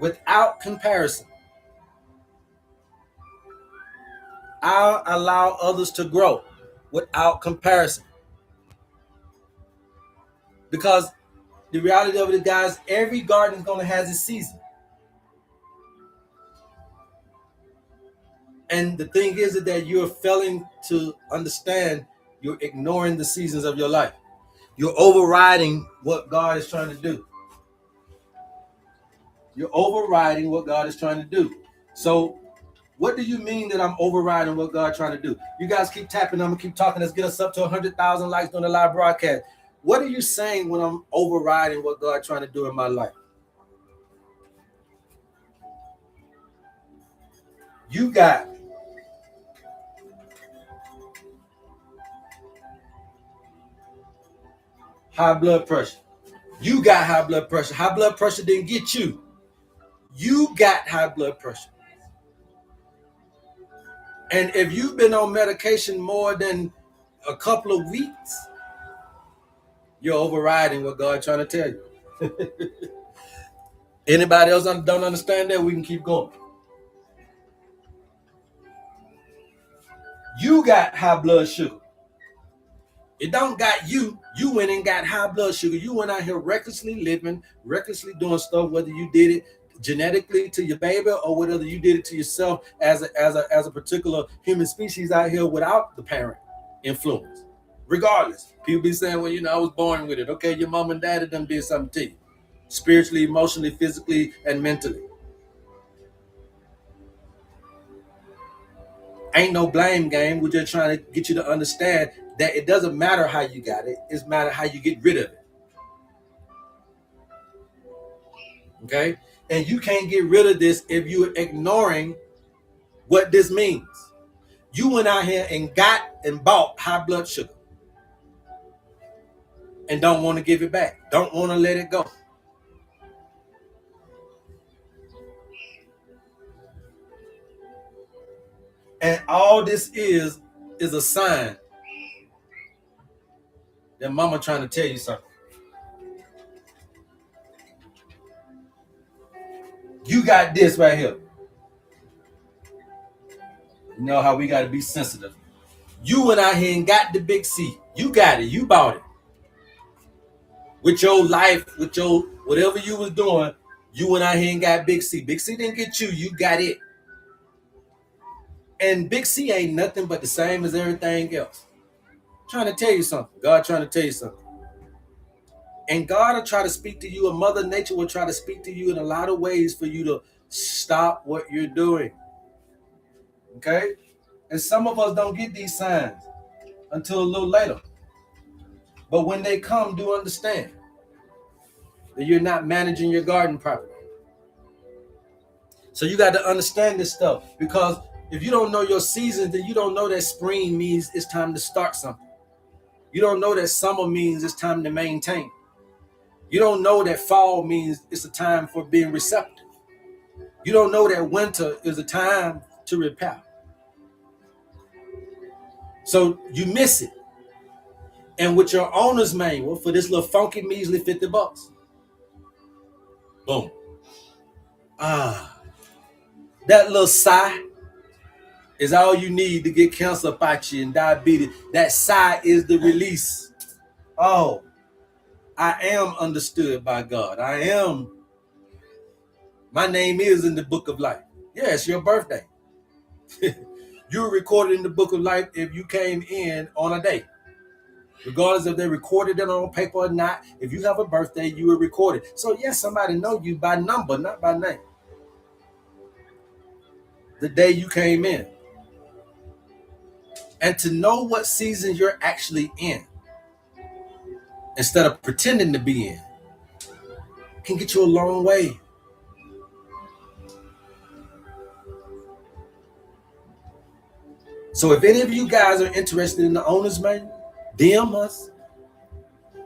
without comparison. I allow others to grow without comparison. Because the reality of it, guys, every garden is going to have its season. And the thing is that you're failing to understand, you're ignoring the seasons of your life. You're overriding what God is trying to do. You're overriding what God is trying to do. So what do you mean that I'm overriding what God's trying to do? You guys keep tapping. I'm going to keep talking. Let's get us up to 100,000 likes on the live broadcast. What are you saying when I'm overriding what God's trying to do in my life? You got high blood pressure. You got high blood pressure. High blood pressure didn't get you. You got high blood pressure. And if you've been on medication more than a couple of weeks, you're overriding what God's trying to tell you. Anybody else don't understand that? We can keep going. You got high blood sugar. It don't got you. You went and got high blood sugar. You went out here recklessly living, recklessly doing stuff, whether you did it genetically to your baby or whether you did it to yourself as a particular human species out here without the parent influence. Regardless, people be saying, well, I was born with it. Okay, your mom and daddy done did something to you. Spiritually, emotionally, physically, and mentally. Ain't no blame game. We're just trying to get you to understand that it doesn't matter how you got it. It's matter how you get rid of it. Okay? And you can't get rid of this if you're ignoring what this means. You went out here and got and bought high blood sugar and don't want to give it back. Don't want to let it go. And all this is a sign that mama trying to tell you something. You got this right here. You know how we got to be sensitive. You went out here and got the big C. You got it. You bought it. With your life, with your whatever you was doing, you went out here and got big C. Big C didn't get you. You got it. And big C ain't nothing but the same as everything else. Trying to tell you something. God trying to tell you something. And God will try to speak to you, and Mother Nature will try to speak to you in a lot of ways for you to stop what you're doing. Okay? And some of us don't get these signs until a little later. But when they come, do understand that you're not managing your garden properly. So you got to understand this stuff, because if you don't know your seasons, then you don't know that spring means it's time to start something. You don't know that summer means it's time to maintain. You don't know that fall means it's a time for being receptive. You don't know that winter is a time to repair. So you miss it. And with your owner's manual for this little funky measly $50, boom. That little sigh is all you need to get cancer up out you and diabetes. That sigh is the release. Oh, I am understood by God. My name is in the book of life. Yeah, it's your birthday. You're recorded in the book of life if you came in on a day. Regardless if they recorded it on paper or not, if you have a birthday, you were recorded. So yes, somebody know you by number, not by name. The day you came in. And to know what season you're actually in, instead of pretending to be in, can get you a long way. So if any of you guys are interested in the owner's manual, DM us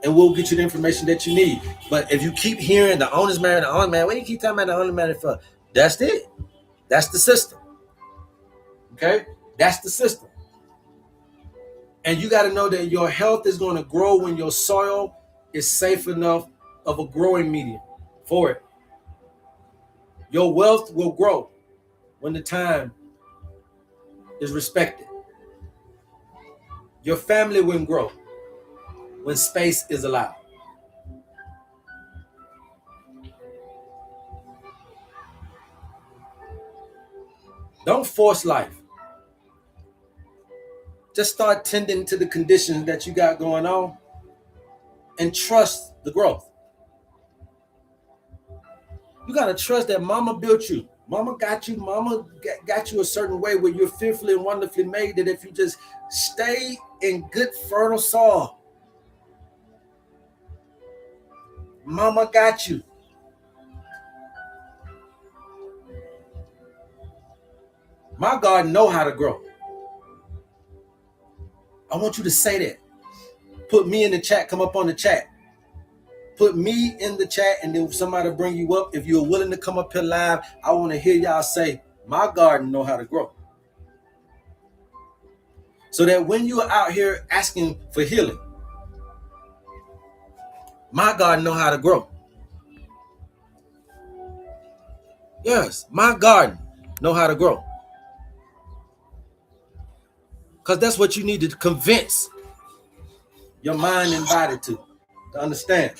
and we'll get you the information that you need. But if you keep hearing the owner's manual, what do you keep talking about the owner's manual for? That's it. That's the system. Okay? That's the system. And you got to know that your health is going to grow when your soil is safe enough of a growing medium for it. Your wealth will grow when the time is respected. Your family will grow when space is allowed. Don't force life. Just start tending to the conditions that you got going on and trust the growth. You got to trust that mama built you. Mama got you. Mama got you a certain way where you're fearfully and wonderfully made, that if you just stay in good fertile soil, mama got you. My garden know how to grow. I want you to say that. Put me in the chat. Come up on the chat. Put me in the chat, and then somebody will bring you up. If you're willing to come up here live, I want to hear y'all say, my garden know how to grow. So that when you're out here asking for healing, my garden know how to grow. Yes, my garden know how to grow. Because that's what you need to convince your mind and body to understand.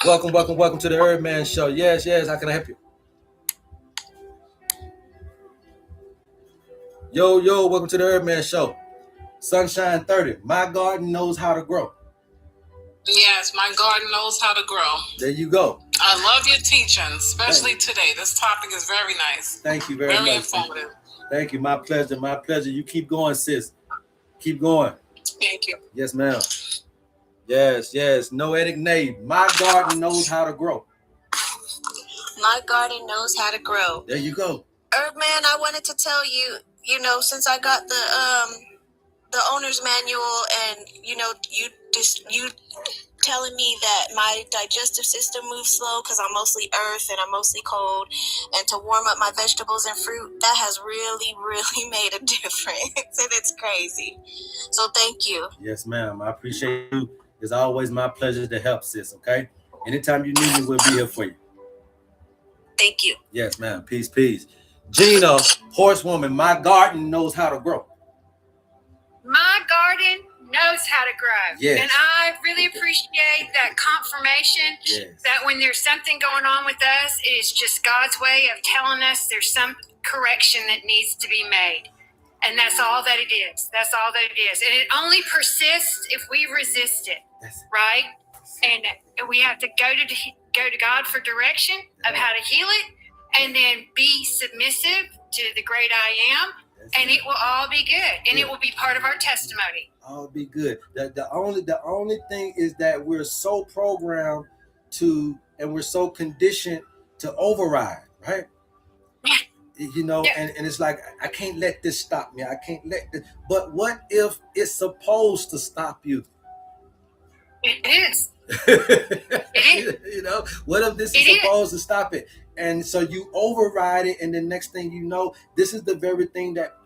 Welcome to the HerbMan Show. Yes, how can I help you? Yo, welcome to the HerbMan Show. Sunshine 30. My garden knows how to grow. Yes, my garden knows how to grow. There you go. I love your teaching, especially today. This topic is very nice. Thank you very much. Very informative. Thank you. My pleasure. You keep going, sis. Keep going. Thank you. Yes, ma'am. Yes. Noetic name. My garden knows how to grow. My garden knows how to grow. There you go. HerbMan, I wanted to tell you, since I got the owner's manual, and you telling me that my digestive system moves slow because I'm mostly earth and I'm mostly cold, and to warm up my vegetables and fruit, that has really, really made a difference, and it's crazy. So thank you. Yes, ma'am. I appreciate you. It's always my pleasure to help, sis, okay? Anytime you need me, we'll be here for you. Thank you. Yes, ma'am. Peace. Gina, horsewoman, my garden knows how to grow. My garden knows how to grow. Yes. And I really appreciate that confirmation that when there's something going on with us, it is just God's way of telling us there's some correction that needs to be made. And that's all that it is. That's all that it is. And it only persists if we resist it, right? And we have to go to God for direction of how to heal it, and then be submissive to the great I am, and it will all be good, and it will be part of our testimony. All be good. The only thing is that we're so programmed to, and we're so conditioned to override, right? And it's like, I can't let this stop me. I can't let this. But what if it's supposed to stop you? It is. It is. What if this is supposed to stop it? And so you override it, and the next thing you know, this is the very thing that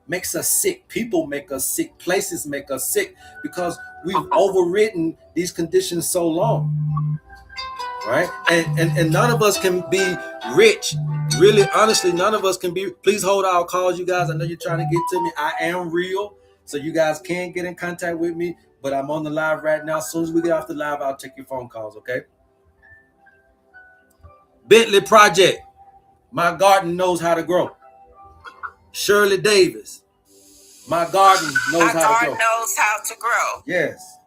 makes us sick. People make us sick. Places make us sick because we've overridden these conditions so long, right? And none of us can be rich. Really, honestly, none of us can be. Please hold our calls, you guys. I know you're trying to get to me. I am real, so you guys can get in contact with me. But I'm on the live right now. As soon as we get off the live, I'll take your phone calls, okay? Bentley Project. My garden knows how to grow. Shirley Davis. My garden knows how to grow. My garden knows how to grow. Yes.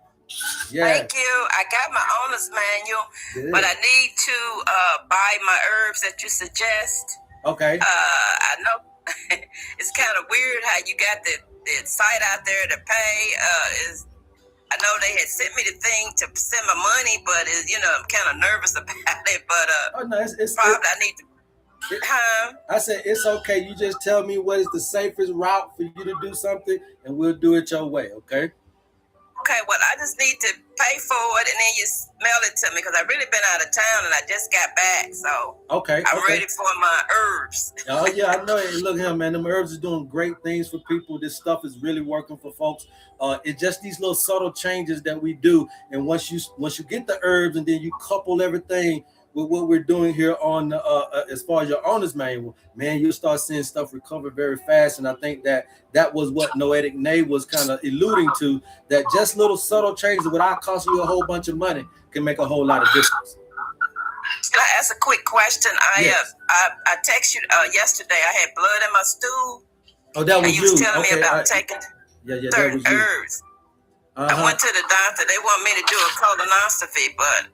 Thank you. I got my owner's manual, but I need to buy my herbs that you suggest. Okay. I know it's kind of weird how you got the site out there to pay. I know they had sent me the thing to send my money, but I'm kind of nervous about it. But I need to. I said it's okay. You just tell me what is the safest route for you to do something, and we'll do it your way. Okay. Okay. Well, I just need to pay for it, and then you mail it to me because I've really been out of town and I just got back. So I'm ready for my herbs. Oh yeah, I know. Look here, man. Them herbs are doing great things for people. This stuff is really working for folks. It's just these little subtle changes that we do, and once you get the herbs, and then you couple everything with what we're doing here on as far as your owner's manual, man, you'll start seeing stuff recover very fast. And I think that was what Noetic Nay was kind of alluding to, that just little subtle changes without costing you a whole bunch of money can make a whole lot of difference. Can I ask a quick question? I texted you yesterday. I had blood in my stool. Oh, that was you. You was telling me about taking certain herbs. I went to the doctor. They want me to do a colonoscopy, but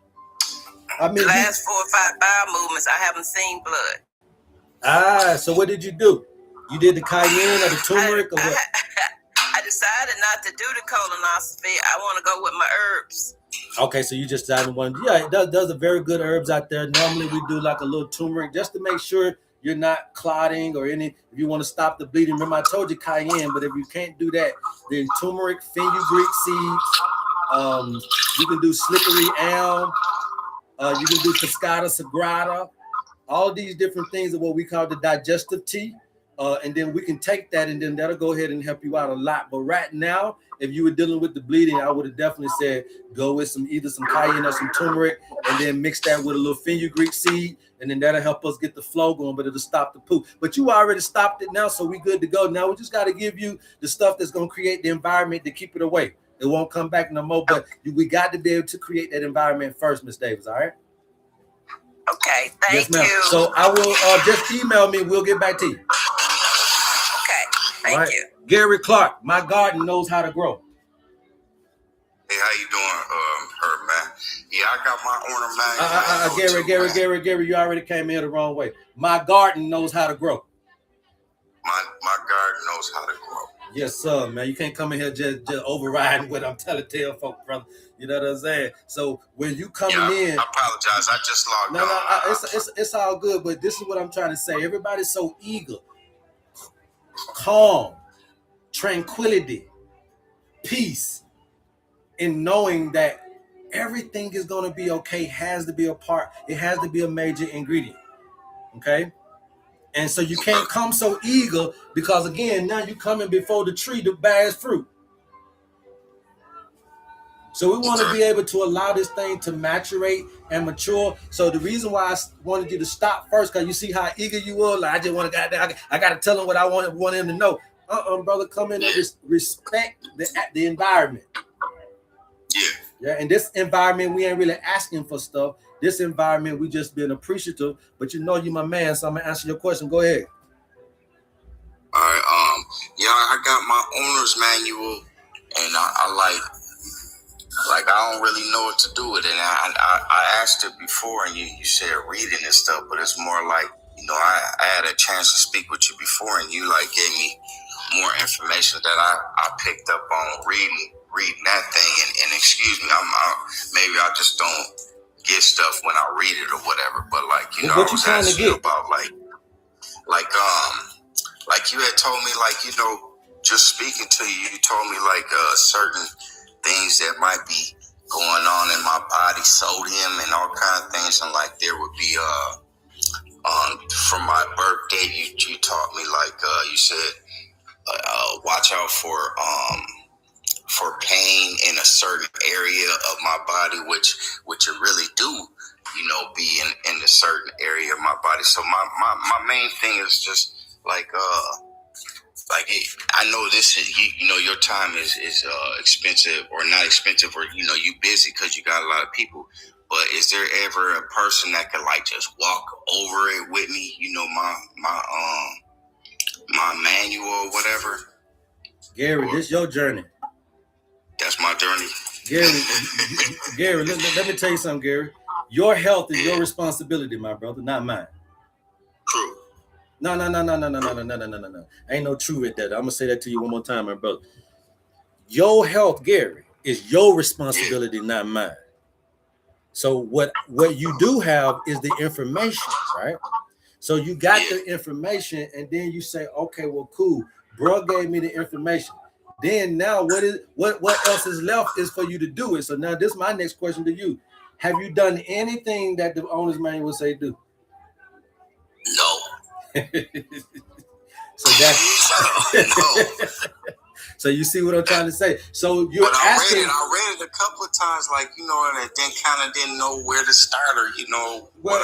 the last 4 or 5 bowel movements, I haven't seen blood. So what did you do? You did the cayenne or the turmeric or what? I decided not to do the colonoscopy. I want to go with my herbs. Okay, so you just decided one. Yeah, there's a very good herbs out there. Normally we do like a little turmeric just to make sure you're not clotting or any. If you want to stop the bleeding, remember I told you cayenne, but if you can't do that, then turmeric, fenugreek seeds. You can do slippery elm. You can do cascata sagrada. All these different things are what we call the digestive tea. And then we can take that, and then that'll go ahead and help you out a lot. But right now, if you were dealing with the bleeding, I would have definitely said go with either some cayenne or some turmeric, and then mix that with a little fenugreek seed, and then that'll help us get the flow going, but it'll stop the poop. But you already stopped it now, so we good to go. Now we just got to give you the stuff that's going to create the environment to keep it away. It won't come back no more, but we got to be able to create that environment first, Miss Davis, all right? Okay, thank you. So I will just email me. We'll get back to you. Okay, thank you. Gary Clark, my garden knows how to grow. Hey, how you doing, HerbMan? Yeah, I got my ornament. Gary, you already came in the wrong way. My garden knows how to grow. My garden knows how to grow. Yes, sir, man. You can't come in here just overriding what I'm telling folks, brother. You know what I'm saying? So when you coming in, I apologize. I just logged on. No, it's all good. But this is what I'm trying to say. Everybody's so eager, calm, tranquility, peace, in knowing that everything is going to be okay. Has to be a part. It has to be a major ingredient. Okay. And so you can't come so eager because, again, now you're coming before the tree that bears fruit. So we want to be able to allow this thing to maturate and mature. So the reason why I wanted you to stop first, because you see how eager you were. Like, I just want to, I got to tell him what I want him to know. Brother, come in and respect the environment. Yeah, in this environment, we ain't really asking for stuff. This environment, we just been appreciative. But you know you my man, so I'm gonna answer your question. Go ahead. All right. I got my owner's manual, and I I don't really know what to do with it. And I asked it before, and you said reading and stuff, but it's more like, I had a chance to speak with you before, and you gave me more information that I picked up on reading that thing. And excuse me, maybe I just don't get stuff when I read it or whatever. But I was asking you about you had told me just speaking to you, you told me certain things that might be going on in my body, sodium and all kind of things, and there would be from my birthday, you taught me you said watch out for pain in a certain area of my body, which it really do, be in a certain area of my body. So my main thing is just I know this is, your time is expensive or not expensive, or, you busy because you got a lot of people. But is there ever a person that could just walk over it with me? My manual or whatever. Gary, this your journey. That's my journey. Gary, let me tell you something, Gary. Your health is your responsibility, my brother, not mine. True. No. Ain't no true with that. I'm gonna say that to you one more time, my brother. Your health, Gary, is your responsibility, not mine. So what you do have is the information, right? So you got the information, and then you say, okay, well, cool. Bro gave me the information. Then now what else is left is for you to do it. So now this is my next question to you. Have you done anything that the owner's manual say do? No. So that's so you see what I'm trying to say. So you're asking. I read it a couple of times, and then kind of didn't know where to start, or Well,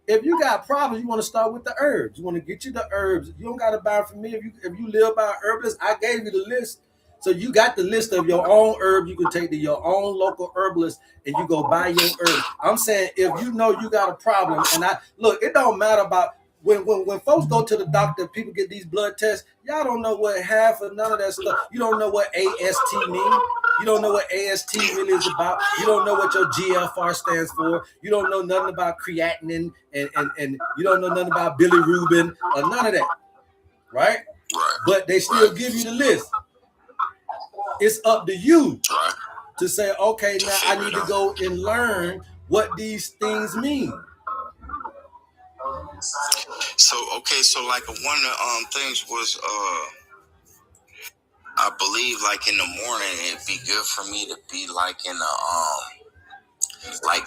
if you got problems, you want to start with the herbs. You want to get you the herbs. You don't got to buy from me. If you live by herbalist, I gave you the list. So you got the list of your own herb. You can take to your own local herbalist and you go buy your herbs. I'm saying if you know you got a problem, and it don't matter about when folks go to the doctor, people get these blood tests. Y'all don't know what half or none of that stuff. You don't know what AST means. You don't know what AST really is about. You don't know what your GFR stands for. You don't know nothing about creatinine and you don't know nothing about bilirubin or none of that. Right? But they still give you the list. It's up to you to say, okay, now I need to go and learn what these things mean. So one of the things was I believe in the morning it'd be good for me to be in a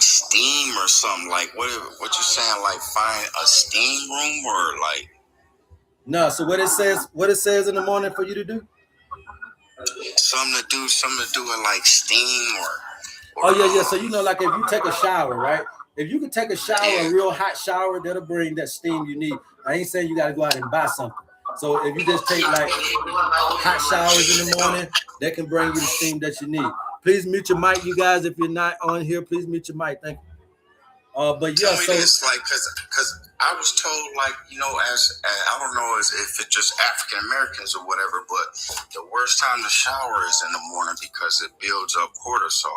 steam or something. What you saying? Find a steam room or No, so what it says in the morning for you to do? Something to do with like steam or Oh yeah. So like if you take a shower, right? If you could take a shower, a real hot shower, that'll bring that steam you need. I ain't saying you gotta go out and buy something. So if you just take like hot showers in the morning, that can bring you the steam that you need. Please mute your mic, you guys. If you're not on here, please mute your mic. Thank you. But yeah, so it's like because I was told, like, as I don't know if it's just African Americans or whatever, but the worst time to shower is in the morning because it builds up cortisol.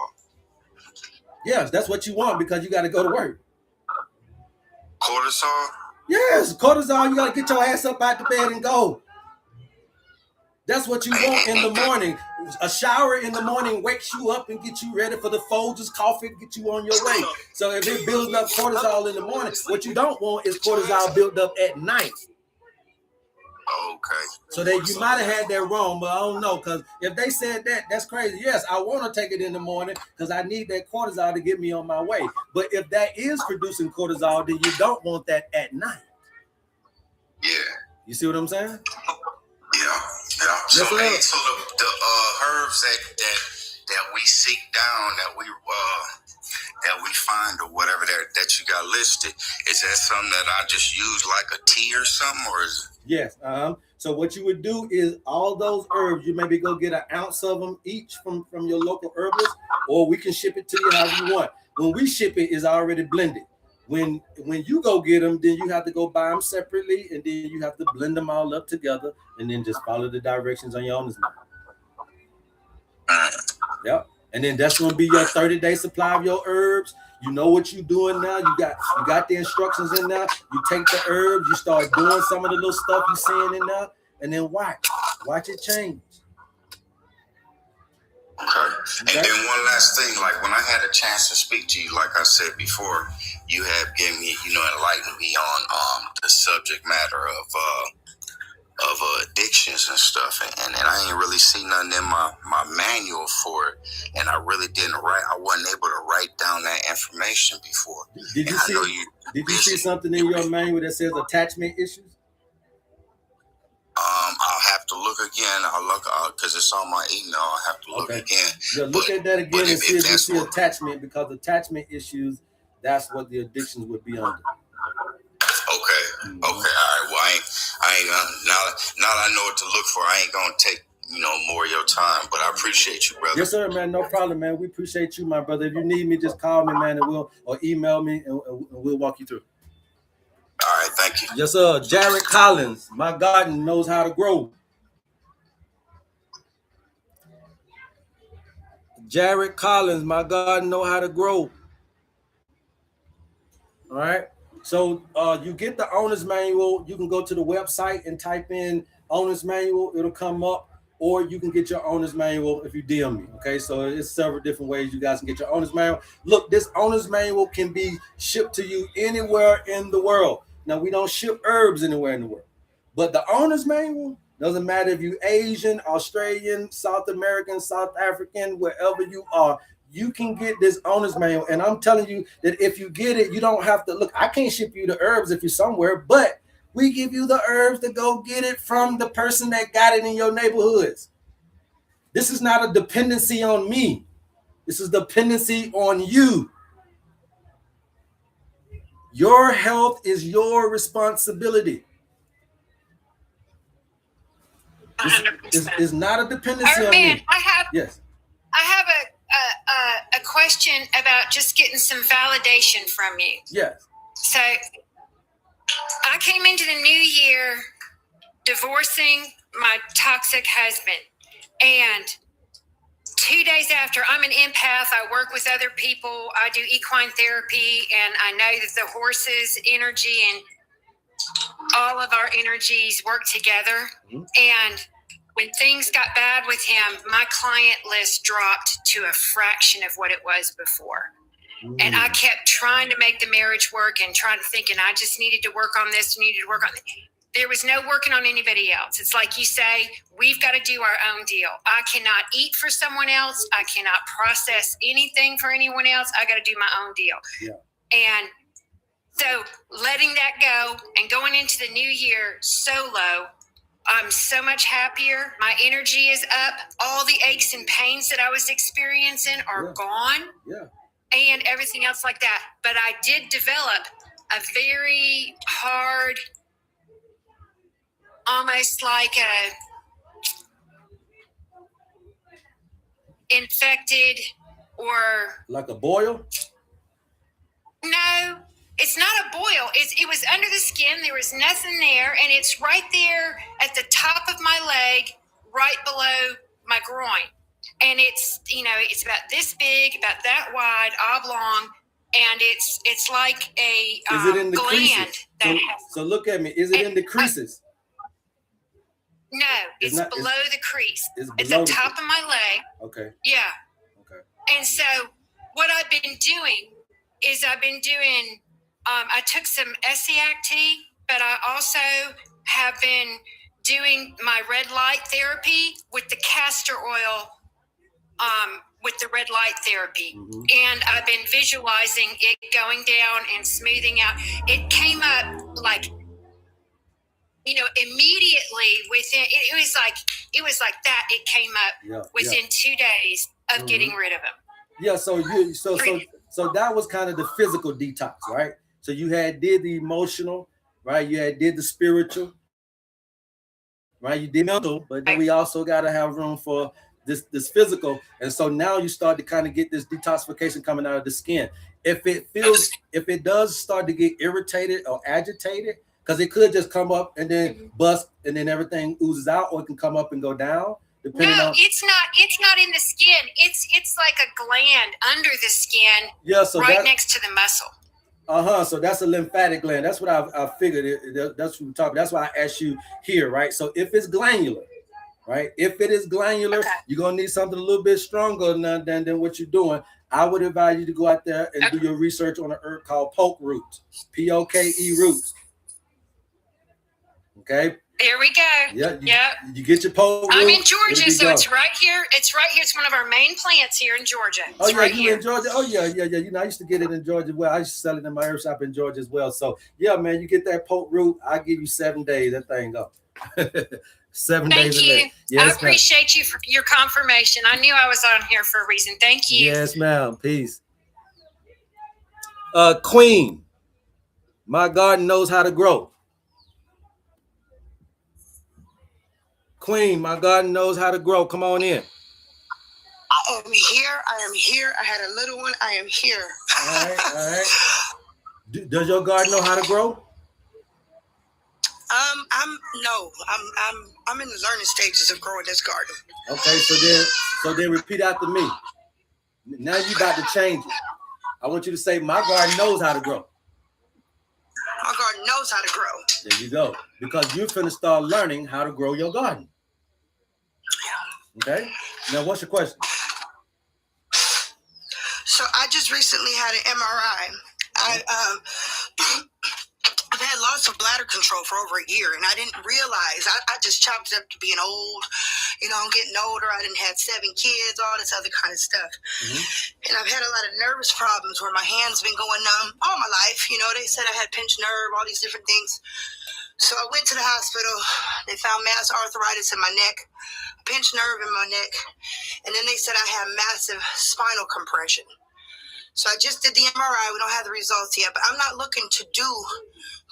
Yes, that's what you want because you got to go to work. Cortisol? Yes, cortisol. You got to get your ass up out the bed and go. That's what you want in the morning. A shower in the morning wakes you up and get you ready for the Folgers coffee to get you on your way. So if it builds up cortisol in the morning, what you don't want is cortisol built up at night. Okay. So that you might have had that wrong, but I don't know, because if they said that, that's crazy. Yes, I want to take it in the morning because I need that cortisol to get me on my way. But if that is producing cortisol, then you don't want that at night. Yeah. You see what I'm saying? Yeah. So, the herbs that we seek down, that we find or whatever that you got listed, is that something that I just use like a tea or something, or is it? Yes. So what you would do is all those herbs, you maybe go get an ounce of them each from your local herbalist, or we can ship it to you however you want. When we ship it, it's already blended. When you go get them, then you have to go buy them separately, and then you have to blend them all up together, and then just follow the directions on your owner's manual. Yep. And then that's going to be your 30-day supply of your herbs. You know what you're doing now. You got the instructions in there. You take the herbs, you start doing some of the little stuff you're seeing in there, and then watch it change. Okay. And then one last thing, like when I had a chance to speak to you, like I said before, you have given me, enlightened me on the subject matter of addictions and stuff, and I ain't really seen nothing in my manual for it, and I really I wasn't able to write down that information before. Did you see something in your manual that says attachment issues? I'll have to look again. I'll look because it's on my email. I'll have to look again. Yeah, look at that again and see if you see attachment, because attachment issues, that's what the addictions would be under. Okay. Okay. All right. Well, I ain't now that I know what to look for, I ain't gonna take more of your time. But I appreciate you, brother. Yes, sir, man. No problem, man. We appreciate you, my brother. If you need me, just call me, man, or email me, and we'll walk you through. All right. Thank you. Yes, sir. Jared Collins, my garden knows how to grow. Jared Collins, my garden know how to grow. All right. So you get the owner's manual. You can go to the website and type in owner's manual. It'll come up. Or you can get your owner's manual if you DM me. Okay, so it's several different ways you guys can get your owner's manual. Look, this owner's manual can be shipped to you anywhere in the world. Now, we don't ship herbs anywhere in the world. But the owner's manual, doesn't matter if you're Asian, Australian, South American, South African, wherever you are, you can get this owner's manual. And I'm telling you that if you get it, you don't have to look. I can't ship you the herbs if you're somewhere, but we give you the herbs to go get it from the person that got it in your neighborhoods. This is not a dependency on me. This is dependency on you. Your health is your responsibility. It's not a dependency on me. I have a question about just getting some validation from you. Yes. So I came into the new year divorcing my toxic husband, and 2 days after, I'm an empath. I work with other people. I do equine therapy, and I know that the horse's energy and all of our energies work together. Mm-hmm. And when things got bad with him, my client list dropped to a fraction of what it was before. Mm. And I kept trying to make the marriage work and thinking I just needed to work on this, needed to work on this. There was no working on anybody else. It's like you say, we've got to do our own deal. I cannot eat for someone else. I cannot process anything for anyone else. I got to do my own deal. Yeah. And So letting that go and going into the new year solo, I'm so much happier. My energy is up. All the aches and pains that I was experiencing are gone. Yeah. And everything else like that. But I did develop a very hard, almost like a infected or... Like a boil? No, it's not a boil. It was under the skin. There was nothing there. And it's right there at the top of my leg, right below my groin. And it's, it's about this big, about that wide, oblong. And it's like a is it in the gland. Creases? So look at me. Is it in the creases? No, it's not, below the crease. It's at the top of my leg. Okay. Yeah. Okay. And so what I've been doing is I took some Essiac tea, but I also have been doing my red light therapy with the castor oil, with the red light therapy. Mm-hmm. And I've been visualizing it going down and smoothing out. It came up like, immediately within, it was like that. It came up within 2 days of getting rid of them. Yeah. So that was kind of the physical detox, right? So you did the emotional, right? You did the spiritual, right? You did mental, but then we also got to have room for this physical. And so now you start to kind of get this detoxification coming out of the skin. If it does start to get irritated or agitated, because it could just come up and then bust and then everything oozes out, or it can come up and go down. It's not in the skin. It's like a gland under the skin. Yeah, so right next to the muscle. So that's a lymphatic gland. That's what I figured. That's what we're talking. That's why I asked you here, right? So if it's glandular, right? If it is glandular, you're gonna need something a little bit stronger than what you're doing. I would advise you to go out there and do your research on an herb called poke roots, POKE roots. Okay. There we go. Yeah. You get your poke roots. I'm in Georgia, so it's right here. It's right here. It's one of our main plants here in Georgia. You in Georgia? Oh yeah. I used to get it in Georgia. Well, I used to sell it in my herb shop in Georgia as well. So yeah, man, you get that poke root. I give you 7 days. That thing go. 7 days. Thank you. Yes, I appreciate you for your confirmation. I knew I was on here for a reason. Thank you. Yes, ma'am. Peace. Queen, my garden knows how to grow. Queen, my garden knows how to grow. Come on in. I am here. I had a little one. I am here. All right. Does your garden know how to grow? I'm in the learning stages of growing this garden. Okay, so then repeat after me. Now you about to change it. I want you to say, my garden knows how to grow. My garden knows how to grow. There you go. Because you're finna start learning how to grow your garden. Okay. Now, what's your question? So I just recently had an MRI. I've had lots of bladder control for over a year, and I didn't realize. I just chalked it up to being old. I'm getting older. I didn't have 7 kids, all this other kind of stuff. Mm-hmm. And I've had a lot of nervous problems where my hands been going numb all my life. They said I had pinched nerve, all these different things. So I went to the hospital. They found mass arthritis in my neck, a pinched nerve in my neck, and then they said I had massive spinal compression. So I just did the MRI. We don't have the results yet, but I'm not looking to do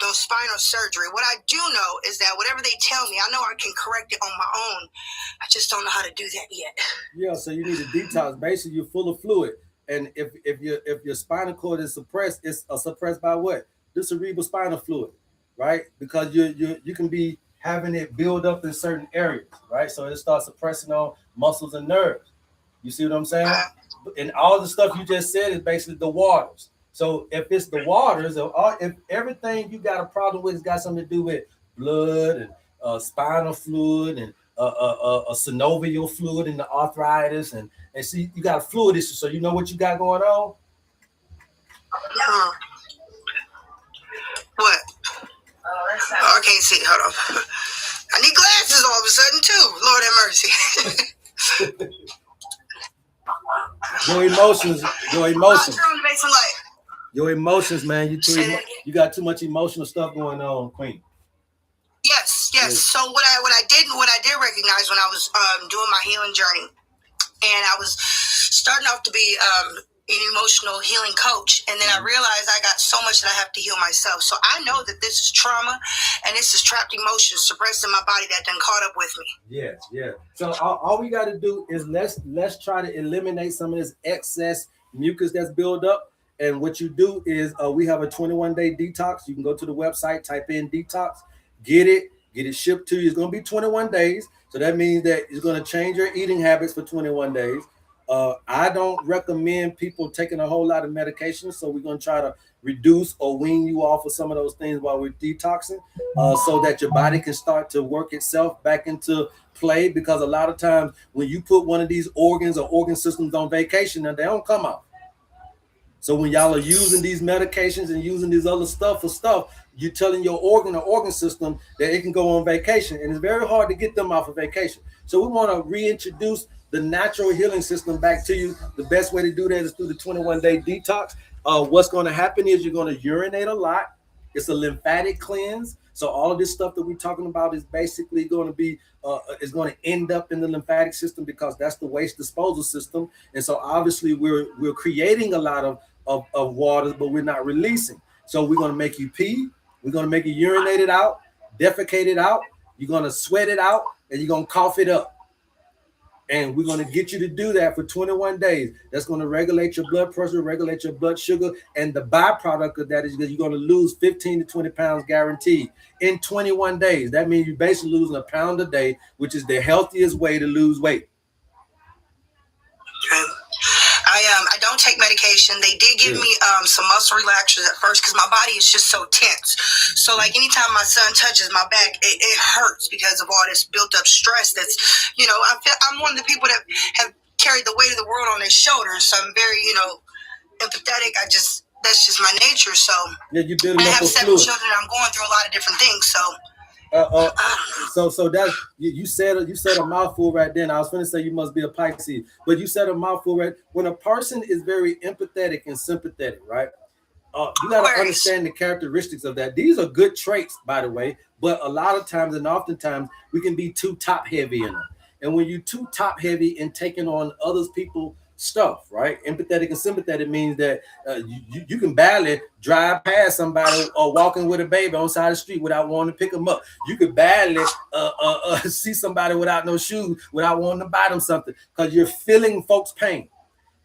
those spinal surgery. What I do know is that whatever they tell me, I know I can correct it on my own. I just don't know how to do that yet. Yeah, so you need a detox. Basically, you're full of fluid. And if your spinal cord is suppressed, it's suppressed by what? The cerebral spinal fluid, right? Because you can be having it build up in certain areas, right? So it starts suppressing on muscles and nerves. You see what I'm saying? And all the stuff you just said is basically the waters. So if it's the waters, if everything you got a problem with has got something to do with blood and spinal fluid and a synovial fluid and the arthritis and see, you got a fluid issue. So you know what you got going on? What? I can't see. Hold on. I need glasses all of a sudden too. Lord have mercy. Your emotions, Your emotions, man. You got too much emotional stuff going on, Queen. Yes. So what I did recognize when I was doing my healing journey, and I was starting off to be an emotional healing coach, and then I realized I got so much that I have to heal myself. So I know that this is trauma, and this is trapped emotions suppressed in my body that done caught up with me. Yeah. So all we got to do is let's try to eliminate some of this excess mucus that's built up. And what you do is we have a 21-day detox. You can go to the website, type in detox, get it shipped to you. It's going to be 21 days. So that means that it's going to change your eating habits for 21 days. I don't recommend people taking a whole lot of medication. So we're going to try to reduce or wean you off of some of those things while we're detoxing so that your body can start to work itself back into play. Because a lot of times when you put one of these organs or organ systems on vacation, and they don't come out. So when y'all are using these medications and using these other stuff for stuff, you're telling your organ or organ system that it can go on vacation. And it's very hard to get them off of vacation. So we want to reintroduce the natural healing system back to you. The best way to do that is through the 21-day detox. What's going to happen is you're going to urinate a lot. It's a lymphatic cleanse. So all of this stuff that we're talking about is basically going to be, is going to end up in the lymphatic system because that's the waste disposal system. And so obviously we're creating a lot of water, but we're not releasing. So we're going to make you pee. We're going to make you urinate it out, defecate it out. You're going to sweat it out, and you're going to cough it up. And we're going to get you to do that for 21 days. That's going to regulate your blood pressure, regulate your blood sugar. And the byproduct of that is that you're going to lose 15 to 20 pounds guaranteed in 21 days. That means you're basically losing a pound a day, which is the healthiest way to lose weight. I don't take medication. They did give me some muscle relaxers at first because my body is just so tense. So like anytime my son touches my back, it hurts because of all this built up stress. That's, I'm one of the people that have carried the weight of the world on their shoulders. So I'm very, empathetic. that's just my nature. So yeah, you I have 7 children. I'm going through a lot of different things. So So that's you said a mouthful right then. I was going to say you must be a Pisces, but you said a mouthful right. When a person is very empathetic and sympathetic, right? You got to understand the characteristics of that. These are good traits, by the way, but a lot of times and oftentimes we can be too top heavy in them. And when you're too top heavy in taking on others people's stuff, right? Empathetic and sympathetic means that you can barely drive past somebody or walking with a baby on the side of the street without wanting to pick them up. You could barely see somebody without no shoes without wanting to buy them something because you're feeling folks' pain.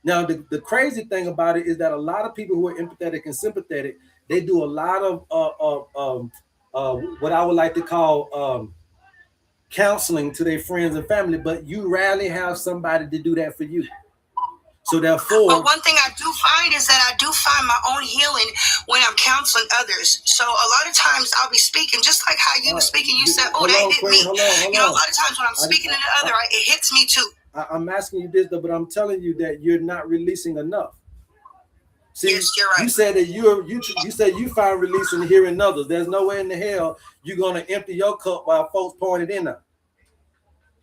Now, the crazy thing about it is that a lot of people who are empathetic and sympathetic, they do a lot of what I would like to call counseling to their friends and family, but you rarely have somebody to do that for you. So therefore, but one thing I do find is that I do find my own healing when I'm counseling others. So a lot of times I'll be speaking just like how you were speaking. You said, "Oh, that hit me." Hold on. A lot of times when I'm speaking to the other, it hits me too. I'm asking you this, though, but I'm telling you that you're not releasing enough. See, yes, you're right. You said that you said you find release in hearing others. There's no way in the hell you're gonna empty your cup while folks pouring it in there.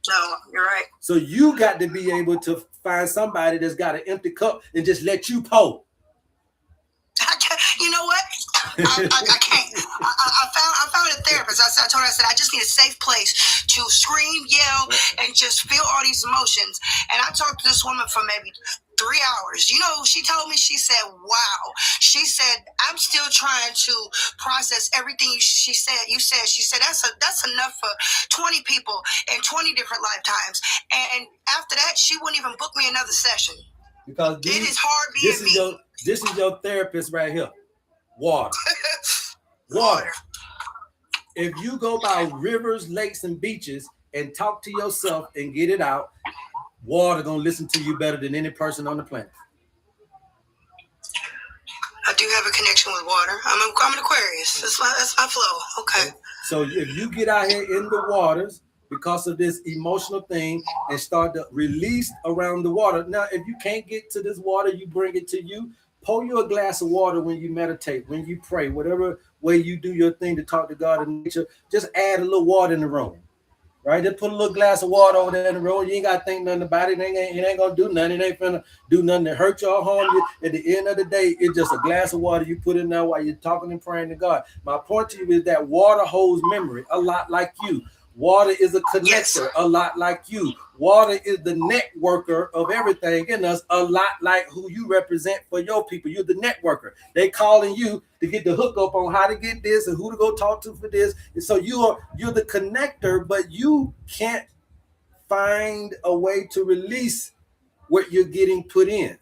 No, you're right. So you got to be able to find somebody that's got an empty cup and just let you pour. You know what? I can't. I found a therapist. I told her, I just need a safe place to scream, yell, and just feel all these emotions. And I talked to this woman for maybe 3 hours. You know, she told me, she said, wow. She said, I'm still trying to process everything she said. She said, that's enough for 20 people in 20 different lifetimes. And after that, she wouldn't even book me another session. Because it is hard being me. This is your therapist right here. Water. Water. If you go by rivers, lakes, and beaches and talk to yourself and get it out, water gonna listen to you better than any person on the planet. I do have a connection with water. I'm an Aquarius. That's my flow. Okay. So if you get out here in the waters because of this emotional thing and start to release around the water. Now, if you can't get to this water, you bring it to you. Pour you a glass of water when you meditate, when you pray, whatever way you do your thing to talk to God and nature. Just add a little water in the room. right? Just put a little glass of water over there in the road. You ain't got to think nothing about it. It ain't going to do nothing. It ain't finna do nothing to hurt you or harm you. At the end of the day, it's just a glass of water you put in there while you're talking and praying to God. My point to you is that water holds memory a lot like you. Water is a connector, a lot like you. Water is the networker of everything in us, a lot like who you represent for your people. You're the networker. They calling you to get the hookup on how to get this and who to go talk to for this. And so you're the connector, but you can't find a way to release what you're getting put in.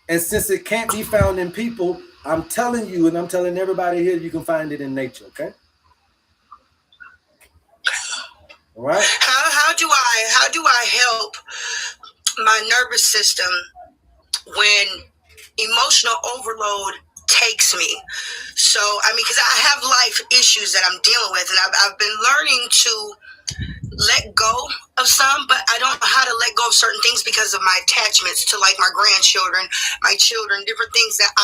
And since it can't be found in people, I'm telling you, and I'm telling everybody here, you can find it in nature, okay? All right. How do I help my nervous system when emotional overload takes me? So I mean, because I have life issues that I'm dealing with, and I've been learning to let go of some, but I don't know how to let go of certain things because of my attachments to like my grandchildren, my children, different things that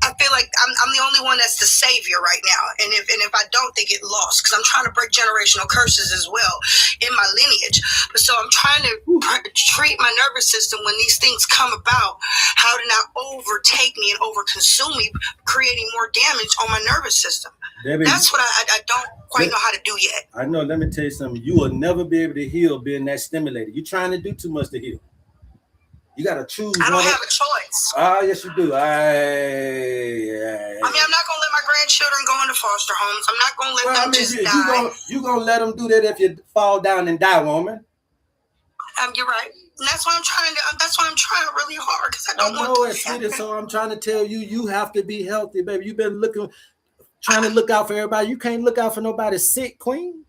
I feel like I'm the only one that's the savior right now. And if I don't, they get lost, because I'm trying to break generational curses as well in my lineage. But so I'm trying to treat my nervous system when these things come about, how to not overtake me and overconsume me, creating more damage on my nervous system. Debbie, that's what I don't quite know how to do yet. I know. Let me tell you something. You will never be able to heal being that stimulated. You're trying to do too much to heal. You got to choose. I don't have a choice. Ah, yes, you do. I mean, I'm not going to let my grandchildren go into foster homes. I'm not going to let them just die. You're going to let them do that if you fall down and die, woman. You're right. And that's why I'm trying really hard, because I don't want to happen. So I'm trying to tell you, you have to be healthy, baby. You've been trying to look out for everybody. You can't look out for nobody sick, queen.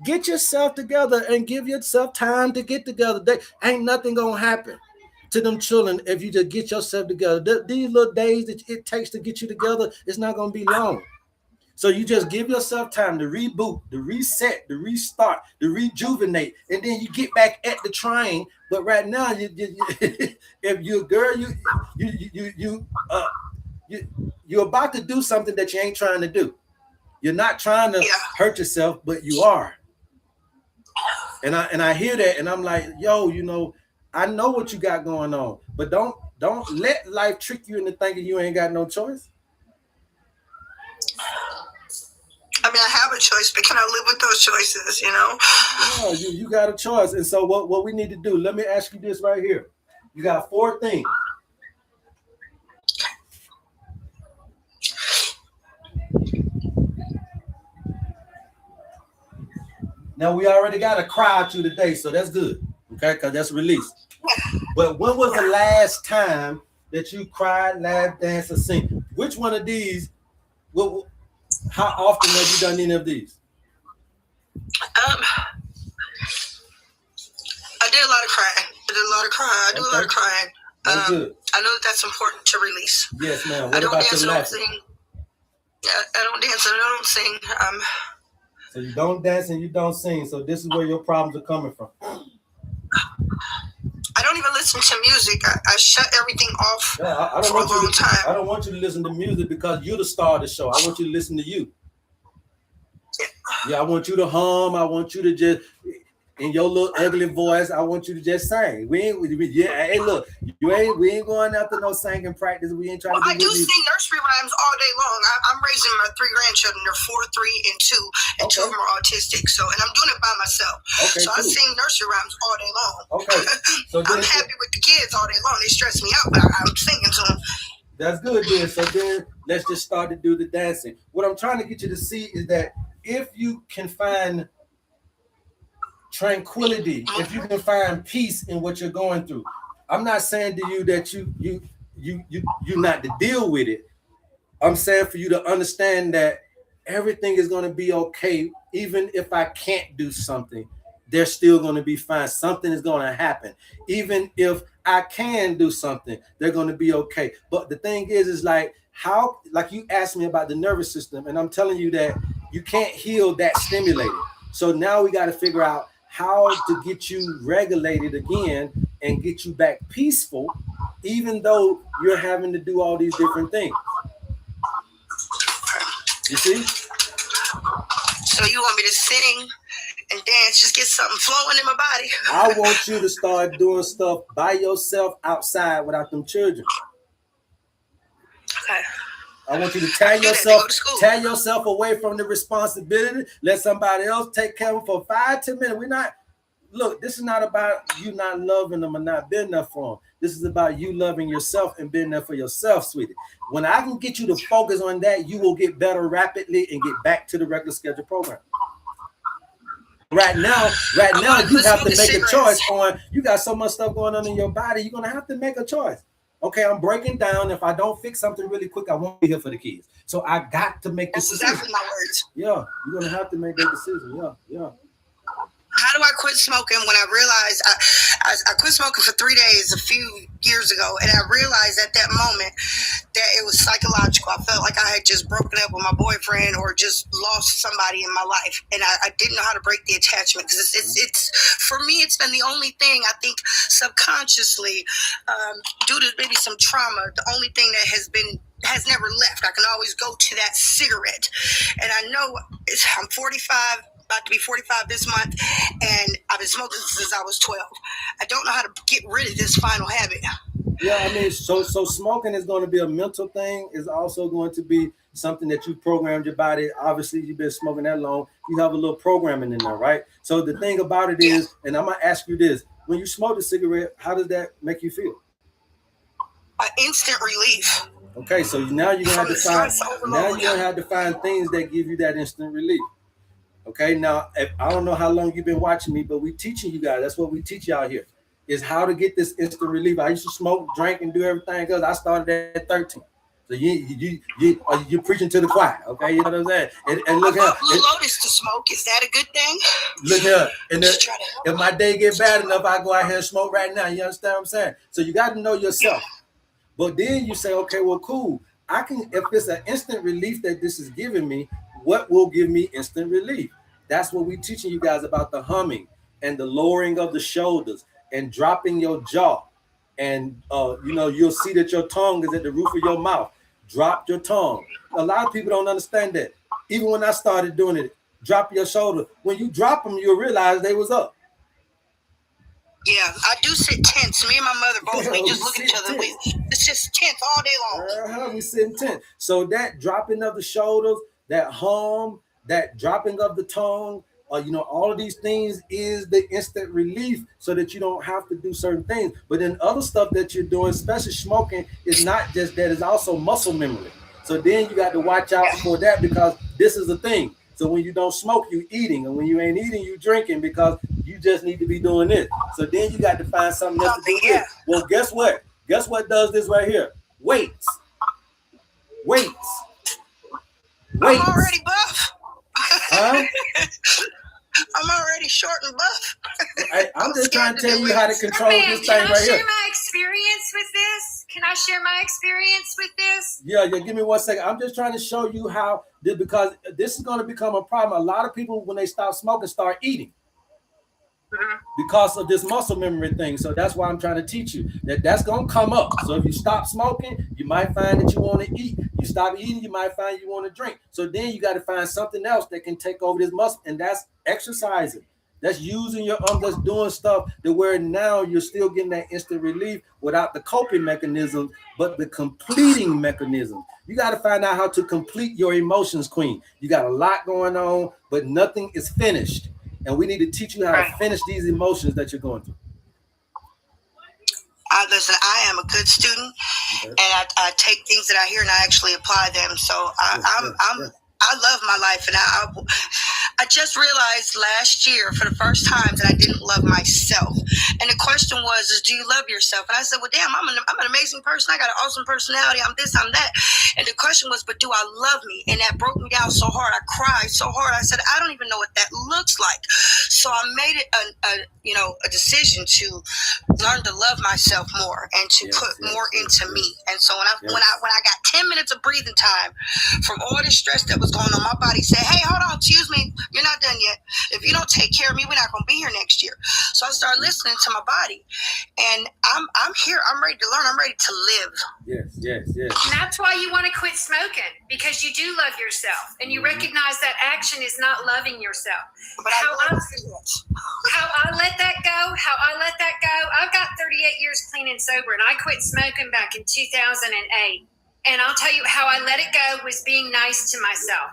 Get yourself together and give yourself time to get together. Ain't nothing gonna happen to them children if you just get yourself together. These little days that it takes to get you together, it's not gonna be long. So you just give yourself time to reboot, to reset, to restart, to rejuvenate, and then you get back at the train. But right now, if you're a girl, you're about to do something that you ain't trying to do. You're not trying to hurt yourself, but you are. And I hear that, and I'm like, yo, I know what you got going on, but don't let life trick you into thinking you ain't got no choice. I mean, I have a choice, but can I live with those choices, No, you got a choice. And so what we need to do, let me ask you this right here. You got 4 things. Now, we already got a cry to today, so that's good, okay, because that's released. But when was the last time that you cried, laughed, danced, or sing? Which one of these, how often have you done any of these? I did a lot of crying. I do a lot of crying. Good. I know that's important to release. Yes, ma'am. I don't dance and I don't sing. I don't dance and I don't sing. So you don't dance and you don't sing. So this is where your problems are coming from. I don't even listen to music. I shut everything off for a long time. I don't want you to listen to music because you're the star of the show. I want you to listen to you. Yeah, I want you to hum. I want you to just, in your little ugly voice, I want you to just sing. Hey, look, we ain't going after no singing practice. We ain't trying to. I do sing nursery rhymes all day long. I'm raising my 3 grandchildren. They're 4, 3, and 2, and 2 of them are autistic. So, and I'm doing it by myself. Okay, so cool. I sing nursery rhymes all day long. Okay, so I'm happy with the kids all day long. They stress me out, but I'm singing to them. That's good, then. So then let's just start to do the dancing. What I'm trying to get you to see is that if you can find tranquility, if you can find peace in what you're going through. I'm not saying to you that you're not to deal with it. I'm saying for you to understand that everything is going to be okay. Even if I can't do something, they're still going to be fine. Something is going to happen. Even if I can do something, they're going to be okay. But the thing is like you asked me about the nervous system, and I'm telling you that you can't heal that stimulated. So now we got to figure out how to get you regulated again and get you back peaceful, even though you're having to do all these different things. You see? So you want me to sing and dance, just get something flowing in my body? I want you to start doing stuff by yourself outside without them children. Okay. I want you to tear yourself away from the responsibility. Let somebody else take care of them for 5-10 minutes. Look, this is not about you not loving them or not being there for them. This is about you loving yourself and being there for yourself, sweetie. When I can get you to focus on that, you will get better rapidly and get back to the regular schedule program. Right now, you have to make a choice on, you got so much stuff going on in your body, you're going to have to make a choice. Okay, I'm breaking down. If I don't fix something really quick, I won't be here for the kids. So I got to make this decision. That's exactly my words. Yeah, you're going to have to make that decision. Yeah. How do I quit smoking when I realized I quit smoking for 3 days a few years ago, and I realized at that moment that it was psychological. I felt like I had just broken up with my boyfriend or just lost somebody in my life, and I didn't know how to break the attachment, because it's for me, it's been the only thing, I think, subconsciously, due to maybe some trauma, the only thing that has never left. I can always go to that cigarette, and I know I'm 45, about to be 45 this month, and I've been smoking since I was 12. I don't know how to get rid of this final habit. Yeah, I mean, so smoking is going to be a mental thing. It's also going to be something that you programmed your body. Obviously, you've been smoking that long. You have a little programming in there, right? So the thing about it is, and I'm going to ask you this, when you smoke a cigarette, how does that make you feel? Instant relief. Okay, so now you're going to have to find things that give you that instant relief. Okay, now, I don't know how long you've been watching me, but we're teaching you guys. That's what we teach y'all here, is how to get this instant relief. I used to smoke, drink, and do everything else. I started at 13. So you're preaching to the choir, okay? You know what I'm saying? And look here. Blue Lotus to smoke, is that a good thing? Look here. And if my day get bad enough, I go out here and smoke right now. You understand what I'm saying? So you got to know yourself. But then you say, okay, well, cool. If it's an instant relief that this is giving me, what will give me instant relief? That's what we're teaching you guys about, the humming and the lowering of the shoulders and dropping your jaw. And, you'll see that your tongue is at the roof of your mouth. Drop your tongue. A lot of people don't understand that. Even when I started doing it, drop your shoulder. When you drop them, you'll realize they was up. Yeah, I do sit tense. Me and my mother both, we just look at each other. It's just tense all day long. We sit tense. So that dropping of the shoulders, that hum, that dropping of the tongue, all of these things is the instant relief, so that you don't have to do certain things. But then other stuff that you're doing, especially smoking, is not just that, it's also muscle memory. So then you got to watch out for that, because this is the thing. So when you don't smoke, you eating, and when you ain't eating, you drinking, because you just need to be doing this. So then you got to find something else to do with. Well, guess what? Guess what does this right here? Weights. I'm already buff. Huh? I'm already short and buff. I'm just trying to tell you how to control this thing right here. Can I share my experience with this? Can I share my experience with this? Yeah, give me 1 second. I'm just trying to show you how, because this is going to become a problem. A lot of people, when they stop smoking, start eating. Because of this muscle memory thing. So that's why I'm trying to teach you that's going to come up. So if you stop smoking, you might find that you want to eat. You stop eating, you might find you want to drink. So then you got to find something else that can take over this muscle, and that's exercising. That's using your that's doing stuff to where now you're still getting that instant relief without the coping mechanism, but the completing mechanism. You got to find out how to complete your emotions, Queen. You got a lot going on, but nothing is finished. And we need to teach you how to finish these emotions that you're going through. Listen, I am a good student, and I take things that I hear and I actually apply them. So I love my life, and I just realized last year for the first time that I didn't love myself. And the question was, do you love yourself? And I said, well, damn, I'm an amazing person. I got an awesome personality. I'm this, I'm that. And the question was, but do I love me? And that broke me down so hard. I cried so hard. I said, I don't even know what that looks like. So I made it a decision to learn to love myself more and to put more into me. And so when I got 10 minutes of breathing time from all the stress that was was going on. My body said, hey, hold on, excuse me, you're not done yet. If you don't take care of me, we're not going to be here next year. So I started listening to my body. And I'm here. I'm ready to learn. I'm ready to live. Yes. And that's why you want to quit smoking, because you do love yourself. And you recognize that action is not loving yourself. But how I let that go, I've got 38 years clean and sober, and I quit smoking back in 2008. And I'll tell you how I let it go was being nice to myself.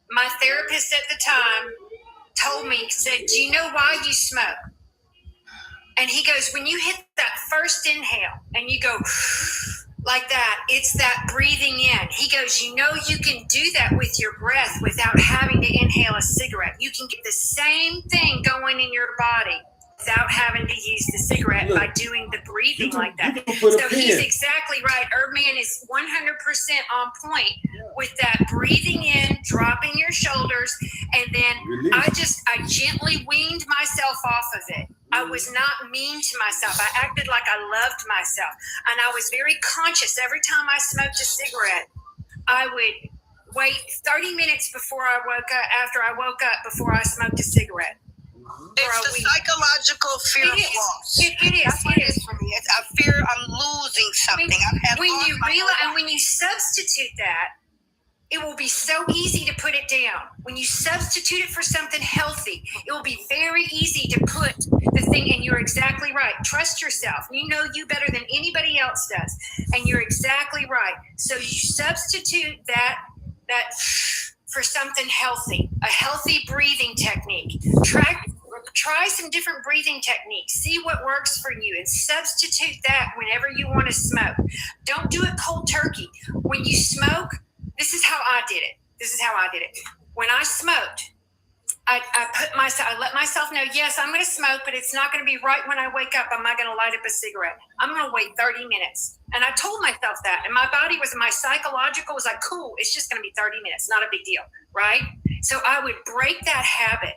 My therapist at the time told me, said, do you know why you smoke? And he goes, when you hit that first inhale and you go like that, it's that breathing in. He goes, you know, you can do that with your breath without having to inhale a cigarette. You can get the same thing going in your body without having to use the cigarette by doing the breathing like that. So he's exactly right. HerbMan is 100% on point with that breathing in, dropping your shoulders, and then I gently weaned myself off of it. I was not mean to myself. I acted like I loved myself. And I was very conscious. Every time I smoked a cigarette, I would wait 30 minutes before I woke up, after I woke up, before I smoked a cigarette. It's the psychological fear of loss. It is for me. I fear I'm losing something. When you substitute that, it will be so easy to put it down. When you substitute it for something healthy, it will be very easy to put the thing, and you're exactly right. Trust yourself. You know you better than anybody else does. And you're exactly right. So you substitute that for something healthy, a healthy breathing technique. Try some different breathing techniques. See what works for you and substitute that whenever you want to smoke. Don't do it cold turkey. When you smoke, this is how I did it. When I smoked, I let myself know, yes, I'm going to smoke, but it's not going to be right when I wake up. I'm not going to light up a cigarette. I'm going to wait 30 minutes. And I told myself that. And my psychological was like, cool, it's just going to be 30 minutes. Not a big deal, right? So I would break that habit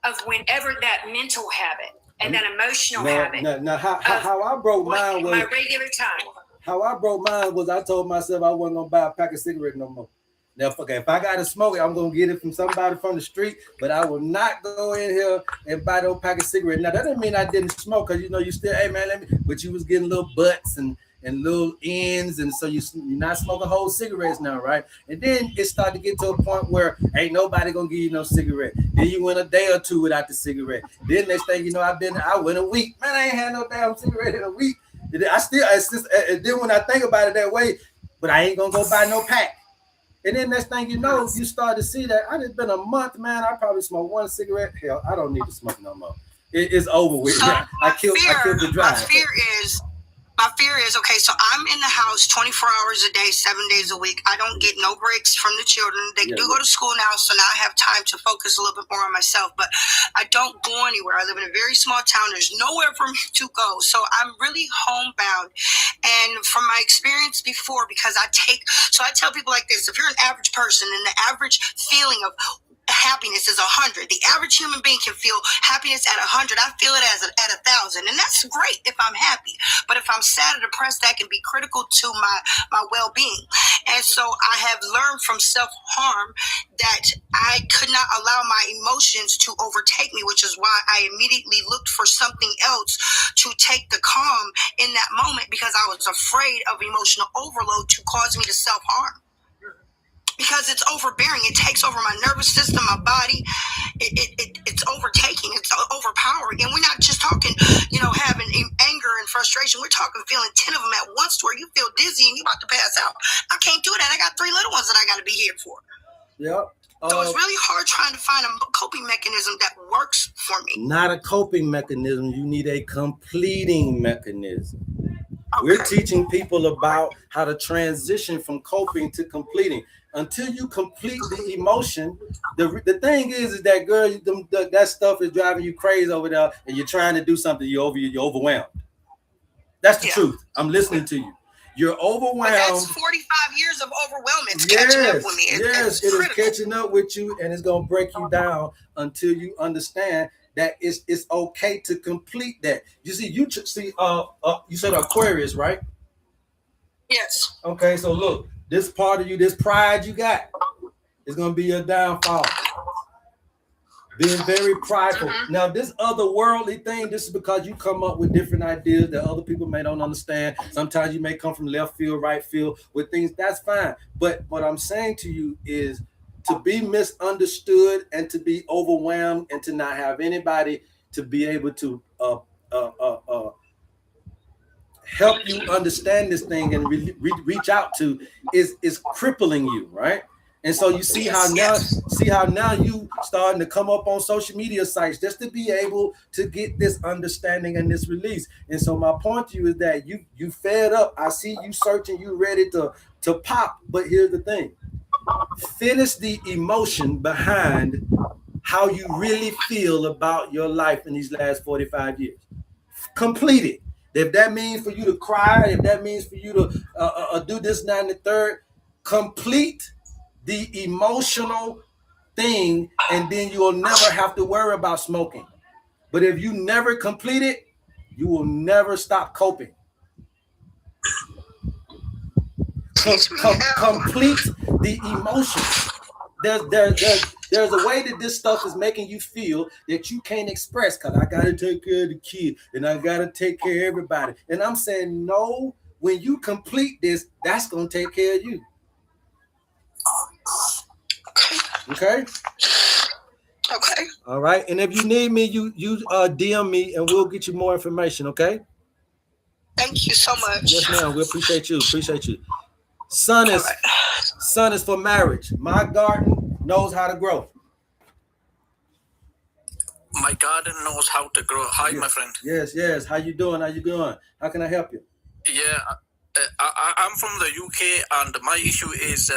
of whenever that mental habit and that emotional habit. Now, how I broke mine was my regular time. How I broke mine was I told myself I wasn't gonna buy a pack of cigarettes no more. Now, if I gotta smoke it, I'm gonna get it from somebody from the street, but I will not go in here and buy no pack of cigarettes. Now that doesn't mean I didn't smoke, because you still, hey man, but you was getting little butts and little ends, and so you're not smoking whole cigarettes now, right? And then it started to get to a point where ain't nobody gonna give you no cigarette. Then you went a day or two without the cigarette. Then next thing you know, I went a week. Man, I ain't had no damn cigarette in a week. Then when I think about it that way, but I ain't gonna go buy no pack. And then next thing you know, you start to see that it's been a month, man. I probably smoked one cigarette. Hell, I don't need to smoke no more. It's over with. So I killed the drive. My fear is, okay, so I'm in the house 24 hours a day, 7 days a week. I don't get no breaks from the children. They do go to school now, so now I have time to focus a little bit more on myself. But I don't go anywhere. I live in a very small town. There's nowhere for me to go. So I'm really homebound. And from my experience before, because I tell people like this, if you're an average person and the average feeling of happiness is 100. The average human being can feel happiness at 100. I feel it at 1,000, and that's great if I'm happy. But if I'm sad or depressed, that can be critical to my well-being. And so I have learned from self-harm that I could not allow my emotions to overtake me, which is why I immediately looked for something else to take the calm in that moment, because I was afraid of emotional overload to cause me to self-harm. Because it's overbearing. It takes over my nervous system, my body. It's overtaking. It's overpowering. And we're not just talking, having anger and frustration. We're talking feeling 10 of them at once, where you feel dizzy and you're about to pass out. I can't do that. I got 3 little ones that I got to be here for. Yep. So it's really hard trying to find a coping mechanism that works for me. Not a coping mechanism. You need a completing mechanism. Okay. We're teaching people about how to transition from coping to completing. Until you complete the emotion, the thing is that, girl, that stuff is driving you crazy over there, and you're trying to do something, you're overwhelmed. That's the truth. I'm listening to you. You're overwhelmed. But that's 45 years of overwhelming. It's catching up with me. It is catching up with you, and it's going to break you down until you understand that it's okay to complete that. You see, you said Aquarius, right? Yes. Okay, so look. This part of you, this pride you got, is going to be your downfall. Being very prideful. Now, this otherworldly thing, this is because you come up with different ideas that other people may don't understand. Sometimes you may come from left field, right field with things. That's fine. But what I'm saying to you is to be misunderstood and to be overwhelmed and to not have anybody to be able to help you understand this thing and reach out to is crippling you, right? And so you see how now you starting to come up on social media sites just to be able to get this understanding and this release. And so my point to you is that you fed up. I see you searching, you ready to pop. But here's the thing: finish the emotion behind how you really feel about your life in these last 45 years. Complete it. If that means for you to cry, if that means for you to do this, that, and the third, complete the emotional thing, and then you will never have to worry about smoking. But if you never complete it, you will never stop coping. Complete the emotions. There's a way that this stuff is making you feel that you can't express, because I got to take care of the kid and I got to take care of everybody. And I'm saying, no, when you complete this, that's going to take care of you. Okay. All right. And if you need me, you DM me and we'll get you more information. Okay. Thank you so much. Yes, ma'am. We appreciate you. Son is for marriage. My garden knows how to grow. My garden knows how to grow. Hi, yes. My friend. Yes. How you doing? How can I help you? Yeah, I'm from the UK, and my issue is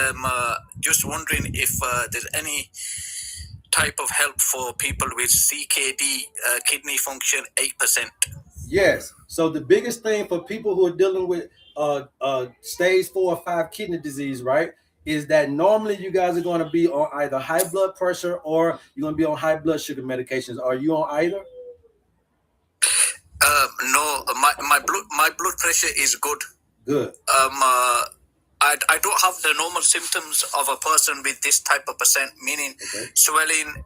just wondering if there's any type of help for people with CKD, kidney function 8%. Yes. So the biggest thing for people who are dealing with stage 4 or 5 kidney disease, right, is that normally you guys are going to be on either high blood pressure or you're going to be on high blood sugar medications. Are you on either? No, my blood pressure is good. Good. I don't have the normal symptoms of a person with this type of percent, meaning swelling,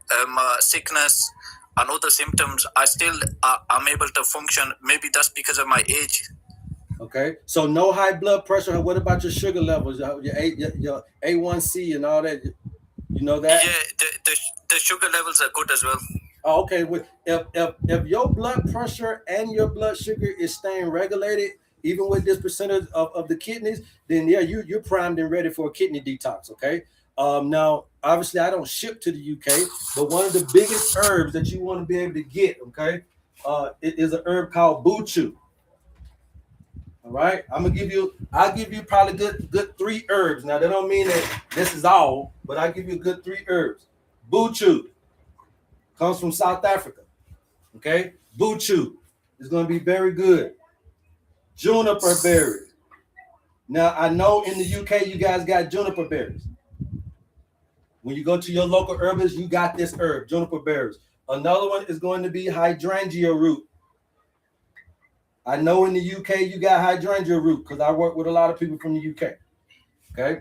sickness, and other symptoms. I still am able to function. Maybe that's because of my age. Okay. So no high blood pressure. What about your sugar levels, your A1C and all that? You know that? Yeah, the sugar levels are good as well. Oh, okay. If your blood pressure and your blood sugar is staying regulated, even with this percentage of the kidneys, then yeah, you're primed and ready for a kidney detox. Okay. Now, obviously, I don't ship to the UK, but one of the biggest herbs that you want to be able to get, okay, it is an herb called buchu. All right, I'll give you probably good 3 herbs. Now, that don't mean that this is all, but I'll give you a good 3 herbs. Buchu comes from South Africa. Okay, buchu is going to be very good. Juniper berries. Now, I know in the UK you guys got juniper berries. When you go to your local herbalist, you got this herb, juniper berries. Another one is going to be hydrangea root. I know in the UK you got hydrangea root because I work with a lot of people from the UK. Okay.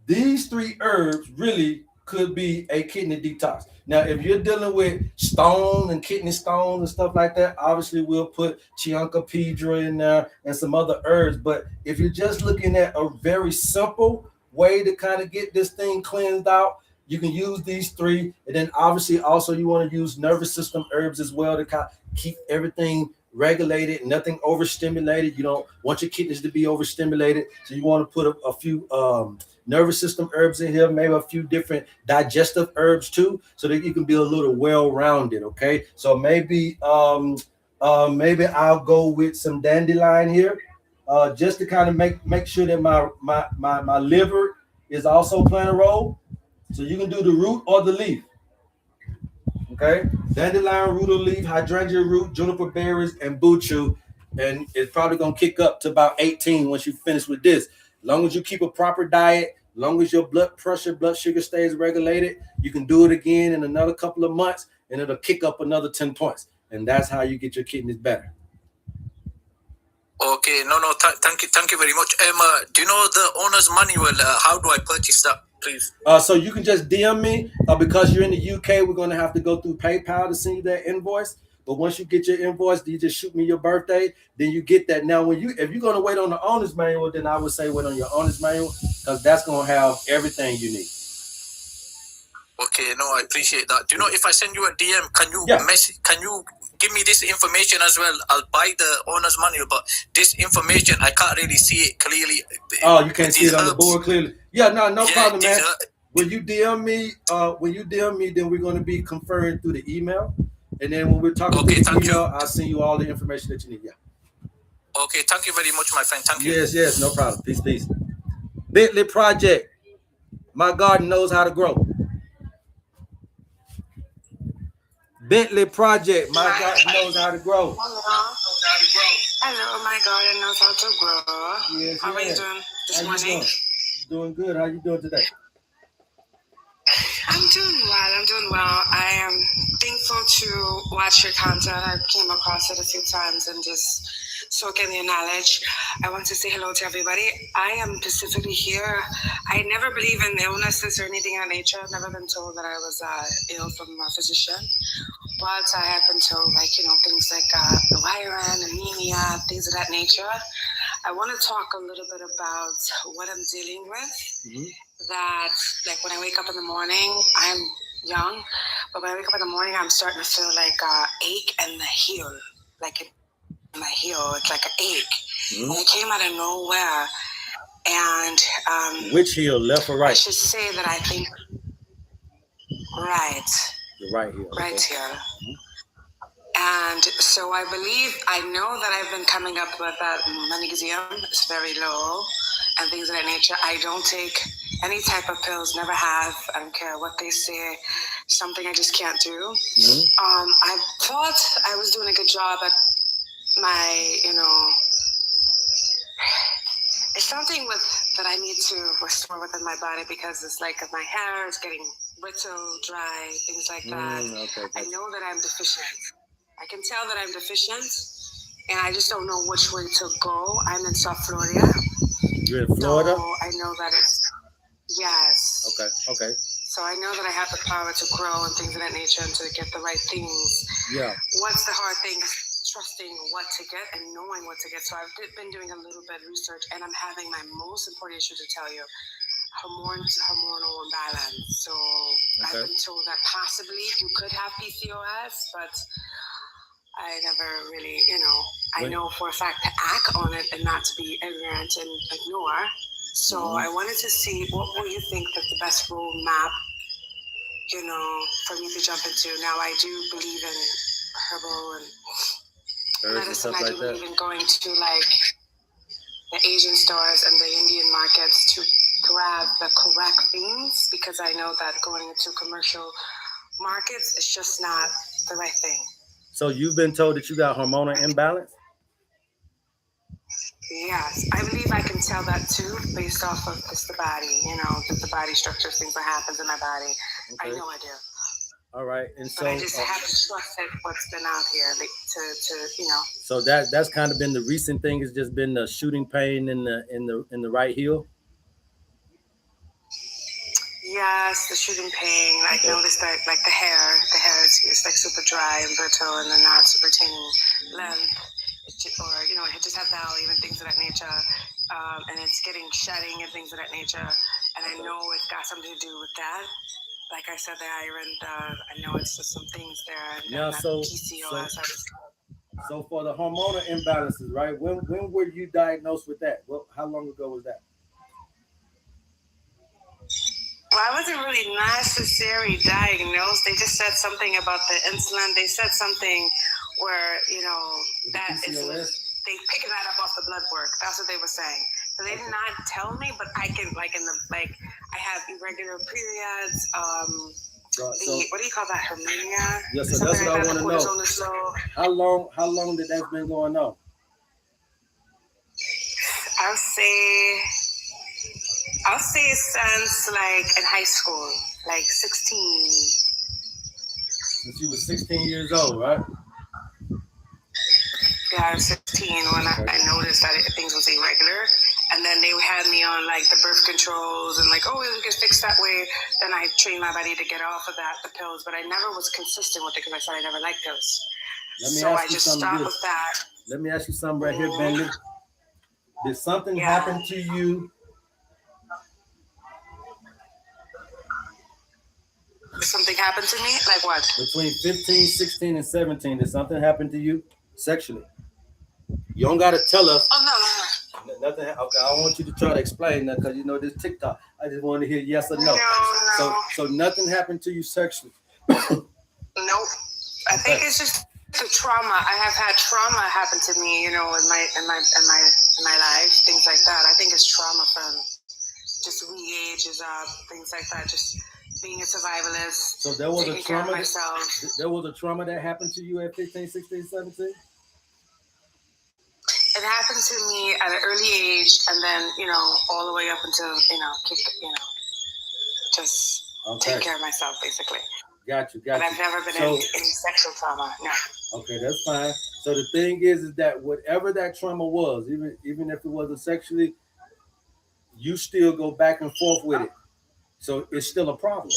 These 3 herbs really could be a kidney detox. Now, if you're dealing with stone and kidney stones and stuff like that, obviously we'll put Chianca-pedra in there and some other herbs. But if you're just looking at a very simple way to kind of get this thing cleansed out, you can use these 3. And then obviously also you want to use nervous system herbs as well to kind of keep everything regulated, nothing overstimulated. You don't want your kidneys to be overstimulated. So you want to put a few nervous system herbs in here, maybe a few different digestive herbs too, so that you can be a little well-rounded. Okay. So maybe I'll go with some dandelion here, just to kind of make sure that my liver is also playing a role. So you can do the root or the leaf. Okay, dandelion root or leaf, hydrangea root, juniper berries, and buchu, and it's probably gonna kick up to about 18 once you finish with this. As long as you keep a proper diet, as long as your blood pressure, blood sugar stays regulated, you can do it again in another couple of months, and it'll kick up another 10 points, and that's how you get your kidneys better. Okay, thank you very much. Do you know the owner's manual? How do I purchase that? please. So you can just DM me, because you're in the UK, we're going to have to go through PayPal to send you that invoice. But once you get your invoice, you just shoot me your birthday, then you get that. Now, if you're going to wait on the owner's manual, then I would say wait on your owner's manual, because that's going to have everything you need. Okay, no, I appreciate that. Do you know, if I send you a DM, can you can you give me this information as well? I'll buy the owner's manual, but this information, I can't really see it clearly. Oh, you can't see it on the board clearly? Yeah, no problem, man. When you DM me, then we're going to be conferring through the email. And then when we're talking through the email, I'll send you all the information that you need. Yeah. Okay, thank you very much, my friend. Thank you. Yes, no problem. Peace. Bentley Project. My garden knows how to grow. Bentley Project. My garden knows how to grow. Hello, my garden knows how to grow. Yes, how are you doing this morning? Doing good. How you doing today? I'm doing well. I am thankful to watch your content. I came across it a few times and just soak in your knowledge. I want to say hello to everybody. I am specifically here. I never believe in illnesses or anything of nature. I've never been told that I was ill from a physician. But I have been told, things like iron, anemia, things of that nature. I want to talk a little bit about what I'm dealing with. Mm-hmm. That, like, when I wake up in the morning, I'm young, but when I wake up in the morning, I'm starting to feel like ache in the heel, like in my heel. It's like an ache. Mm-hmm. And it came out of nowhere. And which heel, left or right? I should say that I think right. The right heel. Right here. Mm-hmm. And so I know that I've been coming up with that magnesium. It's very low and things of that nature. I don't take any type of pills, never have. I don't care what they say. Something I just can't do. Mm-hmm. I thought I was doing a good job at my, it's something that I need to restore within my body, because it's like my hair is getting brittle, dry, things like that. Okay. I know that I'm deficient. I can tell that I'm deficient, and I just don't know which way to go. I'm in South Florida. You're in Florida? So I know that yes. Okay. So I know that I have the power to grow and things of that nature and to get the right things. Yeah. What's the hard thing? Trusting what to get and knowing what to get. So I've been doing a little bit of research, and I'm having my most important issue to tell you. Hormonal imbalance. So I've been told that possibly you could have PCOS, but I never really, I know for a fact to act on it and not to be ignorant and ignore. So I wanted to see what will you think that the best roadmap, for me to jump into. Now, I do believe in herbal and medicine. I do believe in going to the Asian stores and the Indian markets to grab the correct things, because I know that going into commercial markets is just not the right thing. So you've been told that you got hormonal imbalance? Yes, I believe I can tell that too, based off of just the body, just the body structure, things that happens in my body. Okay. I know I do. All right, and so I just have to trust what's been out here to. So that's kind of been the recent thing. Has just been the shooting pain in the right heel. Yes, the shooting pain. I noticed that, like the hair is like super dry and brittle, and then not retaining length, it just have volume and things of that nature, and it's getting shedding and things of that nature. And I know it's got something to do with that. Like I said, the iron. I know it's just some things there. Now, so for the hormonal imbalances, right? When were you diagnosed with that? Well, how long ago was that? Well, I wasn't really necessarily diagnosed. They just said something about the insulin. They said something where, that is, they picking that up off the blood work. That's what they were saying. So they did not tell me, but I can, I have irregular periods. What do you call that? Hermania? Yes, so that's what I want to know. How long did that been going on? I'll say since in high school, 16. Since you were 16 years old, right? Yeah, I was 16 when I noticed that things was irregular, And then they had me on like the birth controls and like, oh, it gets fixed that way. Then I trained my body to get off of the pills, but I never was consistent with it because I said I never liked pills. So I just stopped with that. Let me ask you something right here, Bentley. Did something happen to you? Did something happen to me? Like what? Between 15, 16, and 17, did something happen to you sexually? You don't got to tell us. Oh, no. Nothing. Okay, I want you to try to explain that because you know this TikTok. I just want to hear yes or no. No. So nothing happened to you sexually. Nope. I think it's just the trauma. I have had trauma happen to me, you know, in my life, things like that. I think it's trauma from just re-ages up, things like that. Just being a survivalist. So there was a trauma. Myself. There was a trauma that happened to you at 15, 16, 17. It happened to me at an early age, and then, you know, all the way up until, just take care of myself, basically. Got you. But I've never been in any sexual trauma, no. Okay, that's fine. So the thing is that whatever that trauma was, even if it wasn't sexually, you still go back and forth with it. So it's still a problem.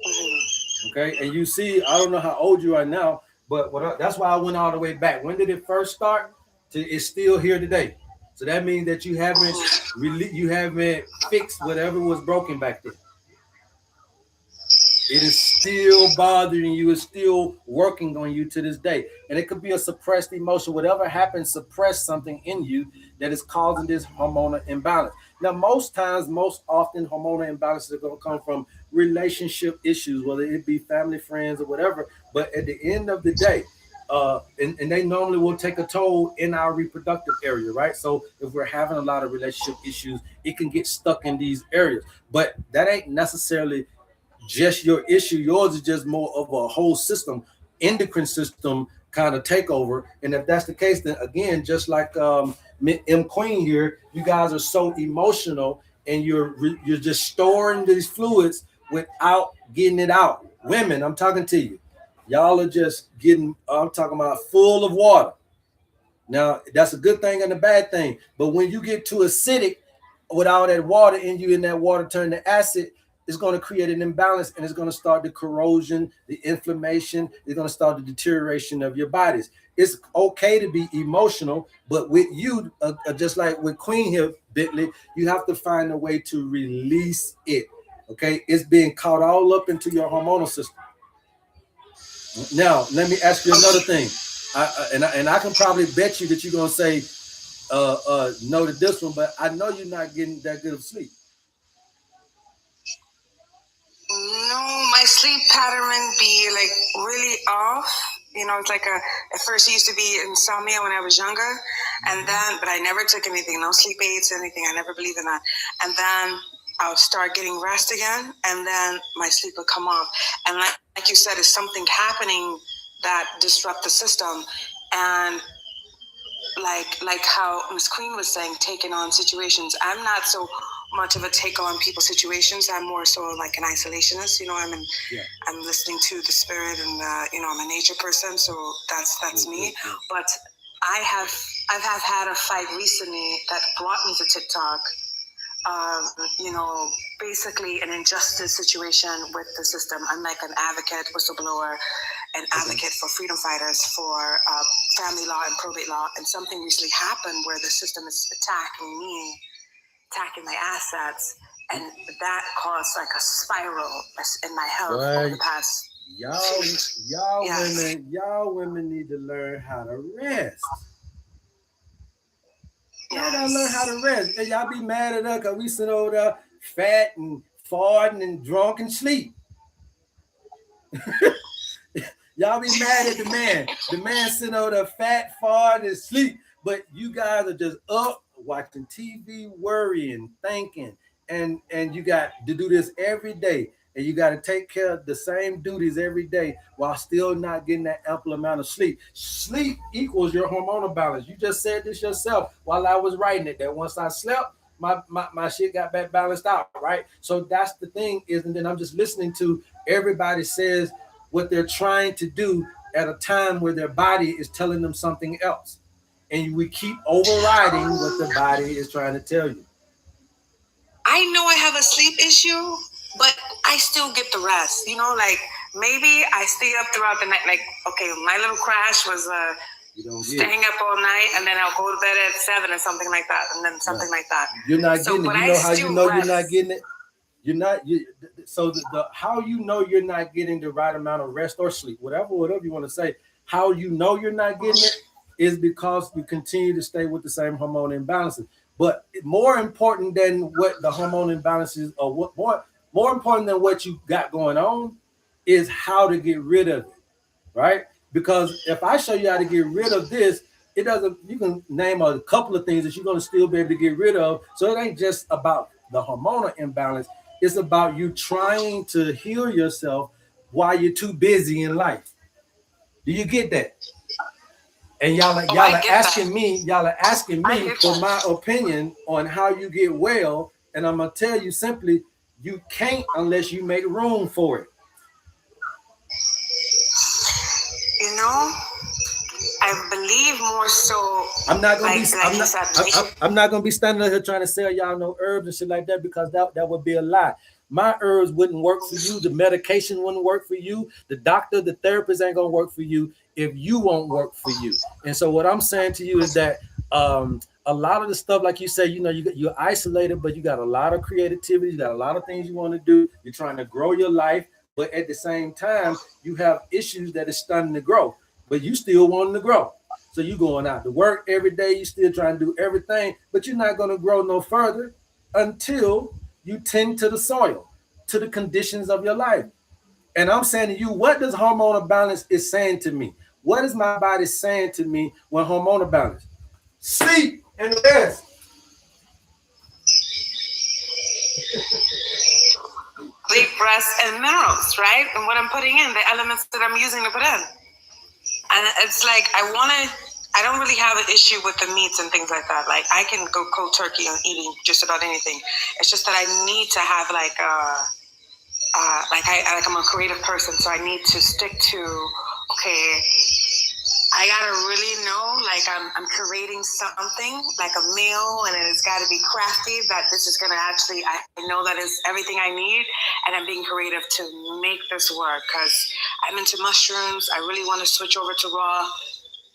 Mm-hmm. Okay, and you see, I don't know how old you are now, but that's why I went all the way back. When did it first start? It's still here today. So that means that you haven't fixed whatever was broken back then. It is still bothering you. It's still working on you to this day. And it could be a suppressed emotion. Whatever happened, suppress something in you that is causing this hormonal imbalance. Now, most often, hormonal imbalances are going to come from relationship issues, whether it be family, friends, or whatever. But at the end of the day, and they normally will take a toll in our reproductive area, right? So if we're having a lot of relationship issues, it can get stuck in these areas. But that ain't necessarily just your issue. Yours is just more of a whole system, endocrine system kind of takeover. And if that's the case, then again, just like M Queen here, you guys are so emotional and you're just storing these fluids without getting it out. Women, I'm talking to you. Y'all are just getting, I'm talking about full of water. Now, that's a good thing and a bad thing. But when you get too acidic with all that water in you and that water turn to acid, it's going to create an imbalance and it's going to start the corrosion, the inflammation. It's going to start the deterioration of your bodies. It's okay to be emotional, but with you, just like with Queen here, Bentley, you have to find a way to release it. Okay, it's being caught all up into your hormonal system. Now, let me ask you another thing, and I can probably bet you that you're gonna say no to this one, but I know you're not getting that good of sleep. No, my sleep pattern be like really off. You know, it's like at first it used to be insomnia when I was younger, and then, but I never took anything, no sleep aids, anything. I never believed in that. And then I'll start getting rest again, and then my sleep will come off. And like you said, it's something happening that disrupt the system. And like how Miss Queen was saying, taking on situations. I'm not so much of a take on people's situations. I'm more so like an isolationist. You know, I'm listening to the spirit, and I'm a nature person, so that's me. But I've had a fight recently that brought me to TikTok. Basically an injustice situation with the system. I'm like an advocate, whistleblower, an advocate for freedom fighters, for family law and probate law. And something recently happened where the system is attacking me, attacking my assets, and that caused like a spiral in my health over the past. Y'all women need to learn how to rest. Y'all gotta learn how to rest. And y'all be mad at us because we sit over there fat and farting and drunk and sleep. Y'all be mad at the man. The man sitting over there fat, farting, and sleep. But you guys are just up watching TV, worrying, thinking. And you got to do this every day. And you got to take care of the same duties every day while still not getting that ample amount of sleep. Sleep equals your hormonal balance. You just said this yourself while I was writing it, that once I slept, my shit got back balanced out, right? So that's the thing is, and then I'm just listening to everybody says what they're trying to do at a time where their body is telling them something else. and we keep overriding what the body is trying to tell you. I know I have a sleep issue, but I still get the rest. You know, like maybe I stay up throughout the night. Like, okay, my little crash was staying up all night, and then I'll go to bed at 7 or something like that, and then something like that. You're not getting it. You know how you know you're not getting it? You're not. So the how you know you're not getting the right amount of rest or sleep, whatever you want to say. How you know you're not getting it is because you continue to stay with the same hormone imbalances. But more important than what the hormone imbalances, or what more important than what you got going on, is how to get rid of it, right? Because if I show you how to get rid of this, it doesn't. You can name a couple of things that you're going to still be able to get rid of. So it ain't just about the hormonal imbalance. It's about you trying to heal yourself while you're too busy in life. Do you get that? And y'all are asking me for my opinion on how you get well, and I'm gonna tell you simply, you can't unless you make room for it. You know, I believe more so. I'm not gonna be standing here trying to sell y'all no herbs and shit like that, because that would be a lie. My herbs wouldn't work for you. The medication wouldn't work for you. The doctor, the therapist ain't gonna work for you if you won't work for you. And so what I'm saying to you is that a lot of the stuff, like you say, you know, you're isolated, but you got a lot of creativity. You got a lot of things you want to do. You're trying to grow your life, but at the same time, you have issues that is stunning to grow, but you still wanting to grow. So you going out to work every day. You still trying to do everything, but you're not going to grow no further until you tend to the soil, to the conditions of your life. And I'm saying to you, what does hormonal balance is saying to me? What is my body saying to me when hormonal balance? Sleep and rest. Sleep, rest, and minerals, right? And what I'm putting in, the elements that I'm using to put in. And it's like, I don't really have an issue with the meats and things like that. Like, I can go cold turkey on eating just about anything. It's just that I need to have I'm a creative person, so I need to stick to, okay, I gotta really know, like I'm creating something, like a meal, and it's gotta be crafty, that this is gonna actually, I know that is everything I need, and I'm being creative to make this work, because I'm into mushrooms. I really want to switch over to raw,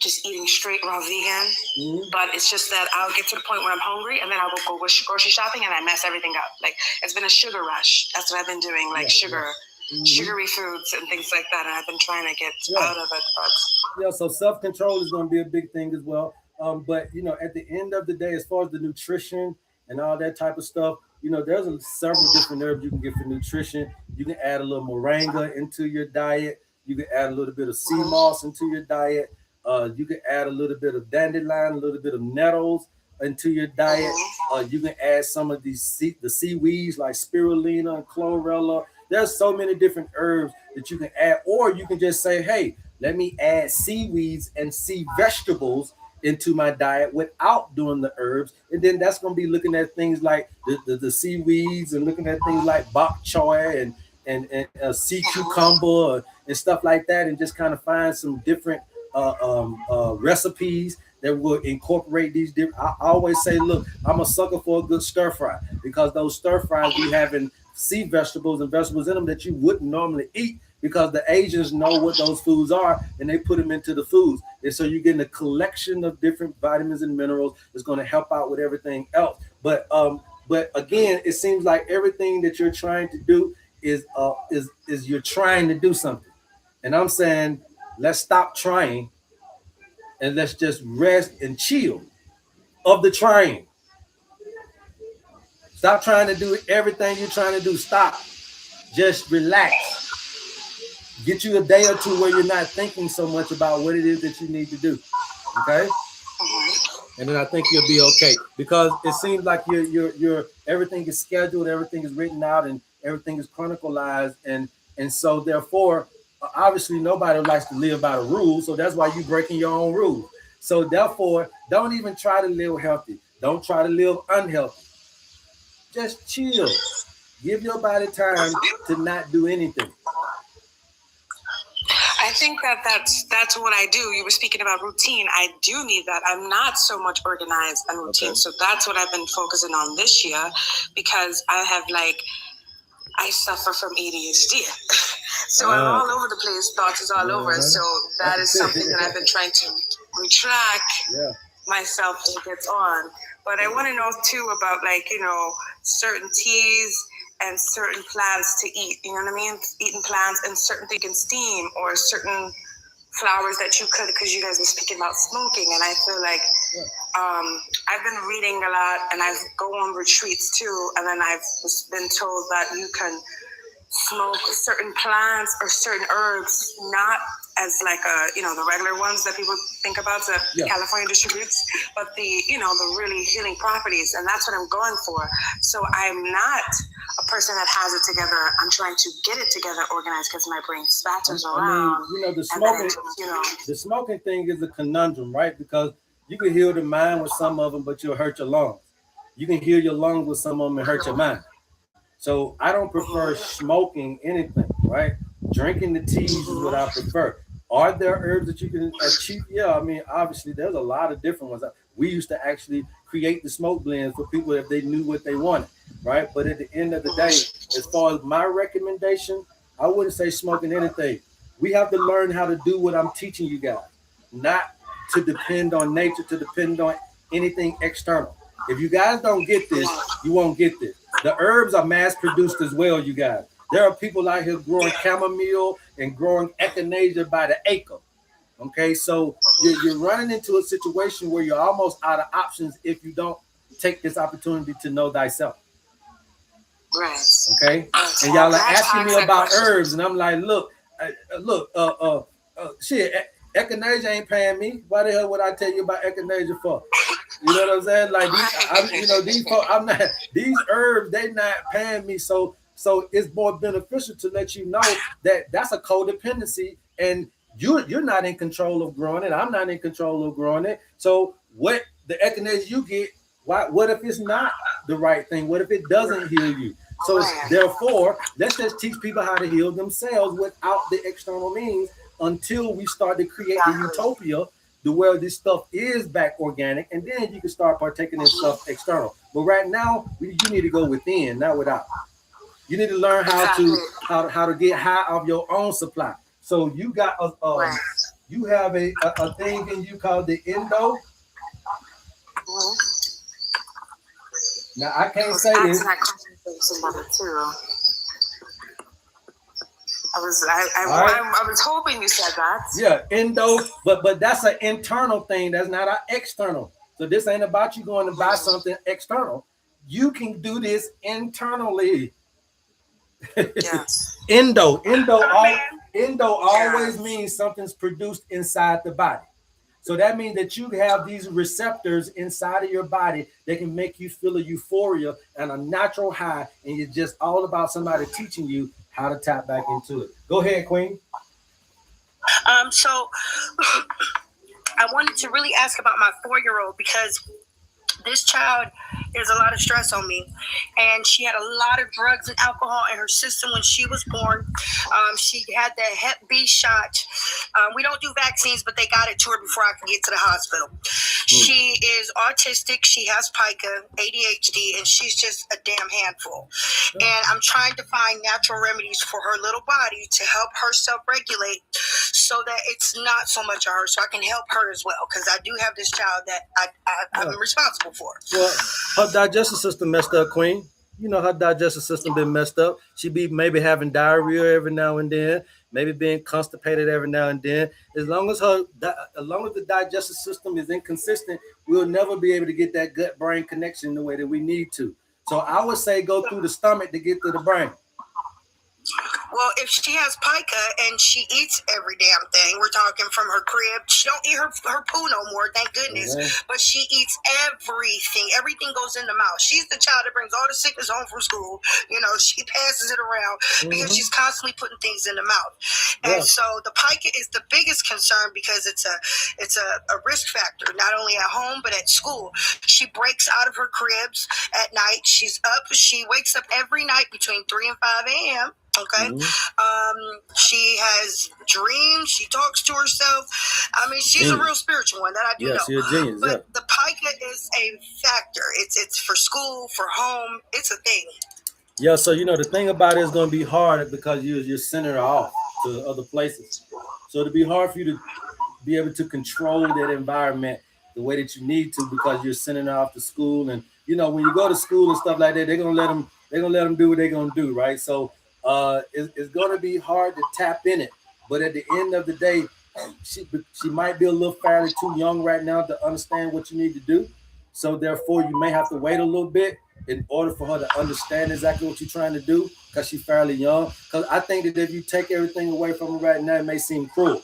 just eating straight raw vegan. But it's just that I'll get to the point where I'm hungry, and then I'll go grocery shopping, and I mess everything up. Like, it's been a sugar rush. That's what I've been doing, like sugary foods and things like that, and I've been trying to get out of it. But so self-control is going to be a big thing as well. But you know, at the end of the day, as far as the nutrition and all that type of stuff, you know, there's several different herbs you can get for nutrition. You can add a little moringa into your diet. You can add a little bit of sea moss into your diet. You can add a little bit of dandelion, a little bit of nettles into your diet. You can add some of the seaweeds like spirulina and chlorella. There's so many different herbs that you can add, or you can just say, hey, let me add seaweeds and sea vegetables into my diet without doing the herbs. And then that's going to be looking at things like the seaweeds, and looking at things like bok choy and sea cucumber and stuff like that, and just kind of find some different recipes that will incorporate these different. I always say, look, I'm a sucker for a good stir fry, because those stir fries be having sea vegetables and vegetables in them that you wouldn't normally eat, because the Asians know what those foods are and they put them into the foods. And so you're getting a collection of different vitamins and minerals that's going to help out with everything else. But again, it seems like everything that you're trying to do is you're trying to do something. And I'm saying, let's stop trying and let's just rest and chill of the trying. Stop trying to do everything you're trying to do. Stop. Just relax. Get you a day or two where you're not thinking so much about what it is that you need to do. Okay? And then I think you'll be okay, because it seems like you're everything is scheduled, everything is written out, and everything is chronicalized, and so therefore, obviously nobody likes to live by the rules, so that's why you're breaking your own rules. So therefore, don't even try to live healthy. Don't try to live unhealthy. Just chill. Give your body time to not do anything. I think that's what I do. You were speaking about routine. I do need that. I'm not so much organized and routine. Okay. So that's what I've been focusing on this year, because I suffer from ADHD. So I'm all over the place. Thoughts is all over. So that is something that I've been trying to retract myself and get on. But I want to know too about certain teas and certain plants to eat. You know what I mean? Eating plants and certain things you can steam, or certain flowers that you could, because you guys were speaking about smoking, and I feel like I've been reading a lot, and I go on retreats too, and then I've been told that you can smoke certain plants or certain herbs, not as the regular ones that people think about that California distributes, but the really healing properties, and that's what I'm going for. So I'm not a person that has it together. I'm trying to get it together, organized, because my brain spatters around. The smoking thing is a conundrum, right? Because you can heal the mind with some of them, but you'll hurt your lungs. You can heal your lungs with some of them and hurt your mind. So I don't prefer smoking anything, right? Drinking the teas is what I prefer. Are there herbs that you can achieve? Yeah, I mean, obviously, there's a lot of different ones. We used to actually create the smoke blends for people if they knew what they wanted, right? But at the end of the day, as far as my recommendation, I wouldn't say smoking anything. We have to learn how to do what I'm teaching you guys, not to depend on nature, to depend on anything external. If you guys don't get this, you won't get this. The herbs are mass produced as well, you guys. There are people out here growing chamomile and growing echinacea by the acre. Okay, so you're running into a situation where you're almost out of options if you don't take this opportunity to know thyself. Right. Okay, and y'all are asking me about herbs, and I'm like, look, echinacea ain't paying me. Why the hell would I tell you about echinacea for? You know what I'm saying? Like these herbs, they not paying me, so it's more beneficial to let you know that that's a codependency, and you're not in control of growing it. I'm not in control of growing it. So what the echinacea you get, what if it's not the right thing? What if it doesn't heal you? So therefore, let's just teach people how to heal themselves without the external means until we start to create the utopia to where this stuff is back organic, and then you can start partaking in stuff external. But right now, you need to go within, not without. You need to learn how to get high of your own supply. So you got you have a thing in you called the endo. Now I can't say this. I was hoping you said that. Yeah, endo, but that's an internal thing. That's not an external. So this ain't about you going to buy something external. You can do this internally. Yes. Endo always means something's produced inside the body. So that means that you have these receptors inside of your body that can make you feel a euphoria and a natural high, and it's just all about somebody teaching you how to tap back into it. Go ahead, Queen. So I wanted to really ask about my 4-year-old, because this child is a lot of stress on me, and she had a lot of drugs and alcohol in her system when she was born. She had the Hep B shot. We don't do vaccines, but they got it to her before I could get to the hospital. She is autistic. She has pica, ADHD, and she's just a damn handful. And I'm trying to find natural remedies for her little body to help her self-regulate so that it's not so much of her, so I can help her as well, because I do have this child that I'm responsible for. Well, her digestive system messed up, Queen. You know, her digestive system been messed up. She be maybe having diarrhea every now and then, maybe being constipated every now and then. As long as the digestive system is inconsistent, we'll never be able to get that gut-brain connection the way that we need to. So I would say go through the stomach to get to the brain. Well, if she has pica and she eats every damn thing, we're talking from her crib. She don't eat her poo no more, thank goodness. But she eats everything. Everything goes in the mouth. She's the child that brings all the sickness home from school. You know, she passes it around because she's constantly putting things in the mouth. And so the pica is the biggest concern because it's a risk factor, not only at home but at school. She breaks out of her cribs at night. She's up. She wakes up every night between 3 and 5 a.m. Okay. She has dreams. She talks to herself. I mean, she's a real spiritual one, that I do know. She's a genius. But the pica is a factor. It's for school, for home. It's a thing. Yeah, so the thing about it is going to be hard because you're sending her off to other places. So it'll be hard for you to be able to control that environment the way that you need to, because you're sending her off to school. And when you go to school and stuff like that, they're gonna let them do what they're gonna do, right? So it's gonna be hard to tap in it. But at the end of the day, she might be a little fairly too young right now to understand what you need to do. So therefore, you may have to wait a little bit in order for her to understand exactly what you're trying to do, because she's fairly young. Because I think that if you take everything away from her right now, it may seem cruel.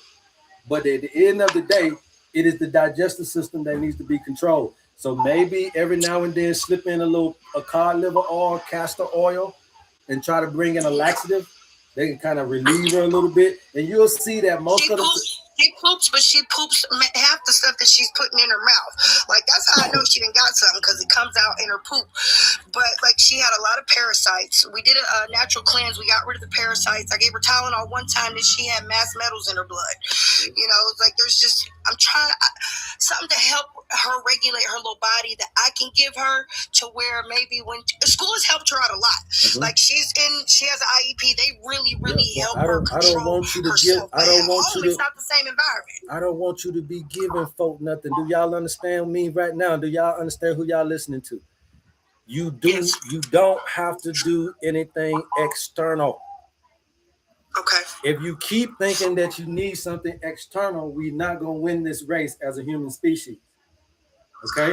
But at the end of the day, it is the digestive system that needs to be controlled. So maybe every now and then slip in a cod liver oil, castor oil, and try to bring in a laxative. They can kind of relieve her a little bit. And you'll see that she poops, but she poops half the stuff that she's putting in her mouth. Like, that's how I know she done got something, because it comes out in her poop. But, like, she had a lot of parasites. We did a natural cleanse. We got rid of the parasites. I gave her Tylenol one time that she had mass metals in her blood. It's like there's just, I'm trying something to help her regulate her little body that I can give her, to where maybe when school has helped her out a lot. Like, she has an IEP. They really help her control herself. It's not the same environment. I don't want you to be giving folk nothing. Do y'all understand me right now? Do y'all understand who y'all listening to? You don't have to do anything external. Okay. If you keep thinking that you need something external, we're not going to win this race as a human species. Okay?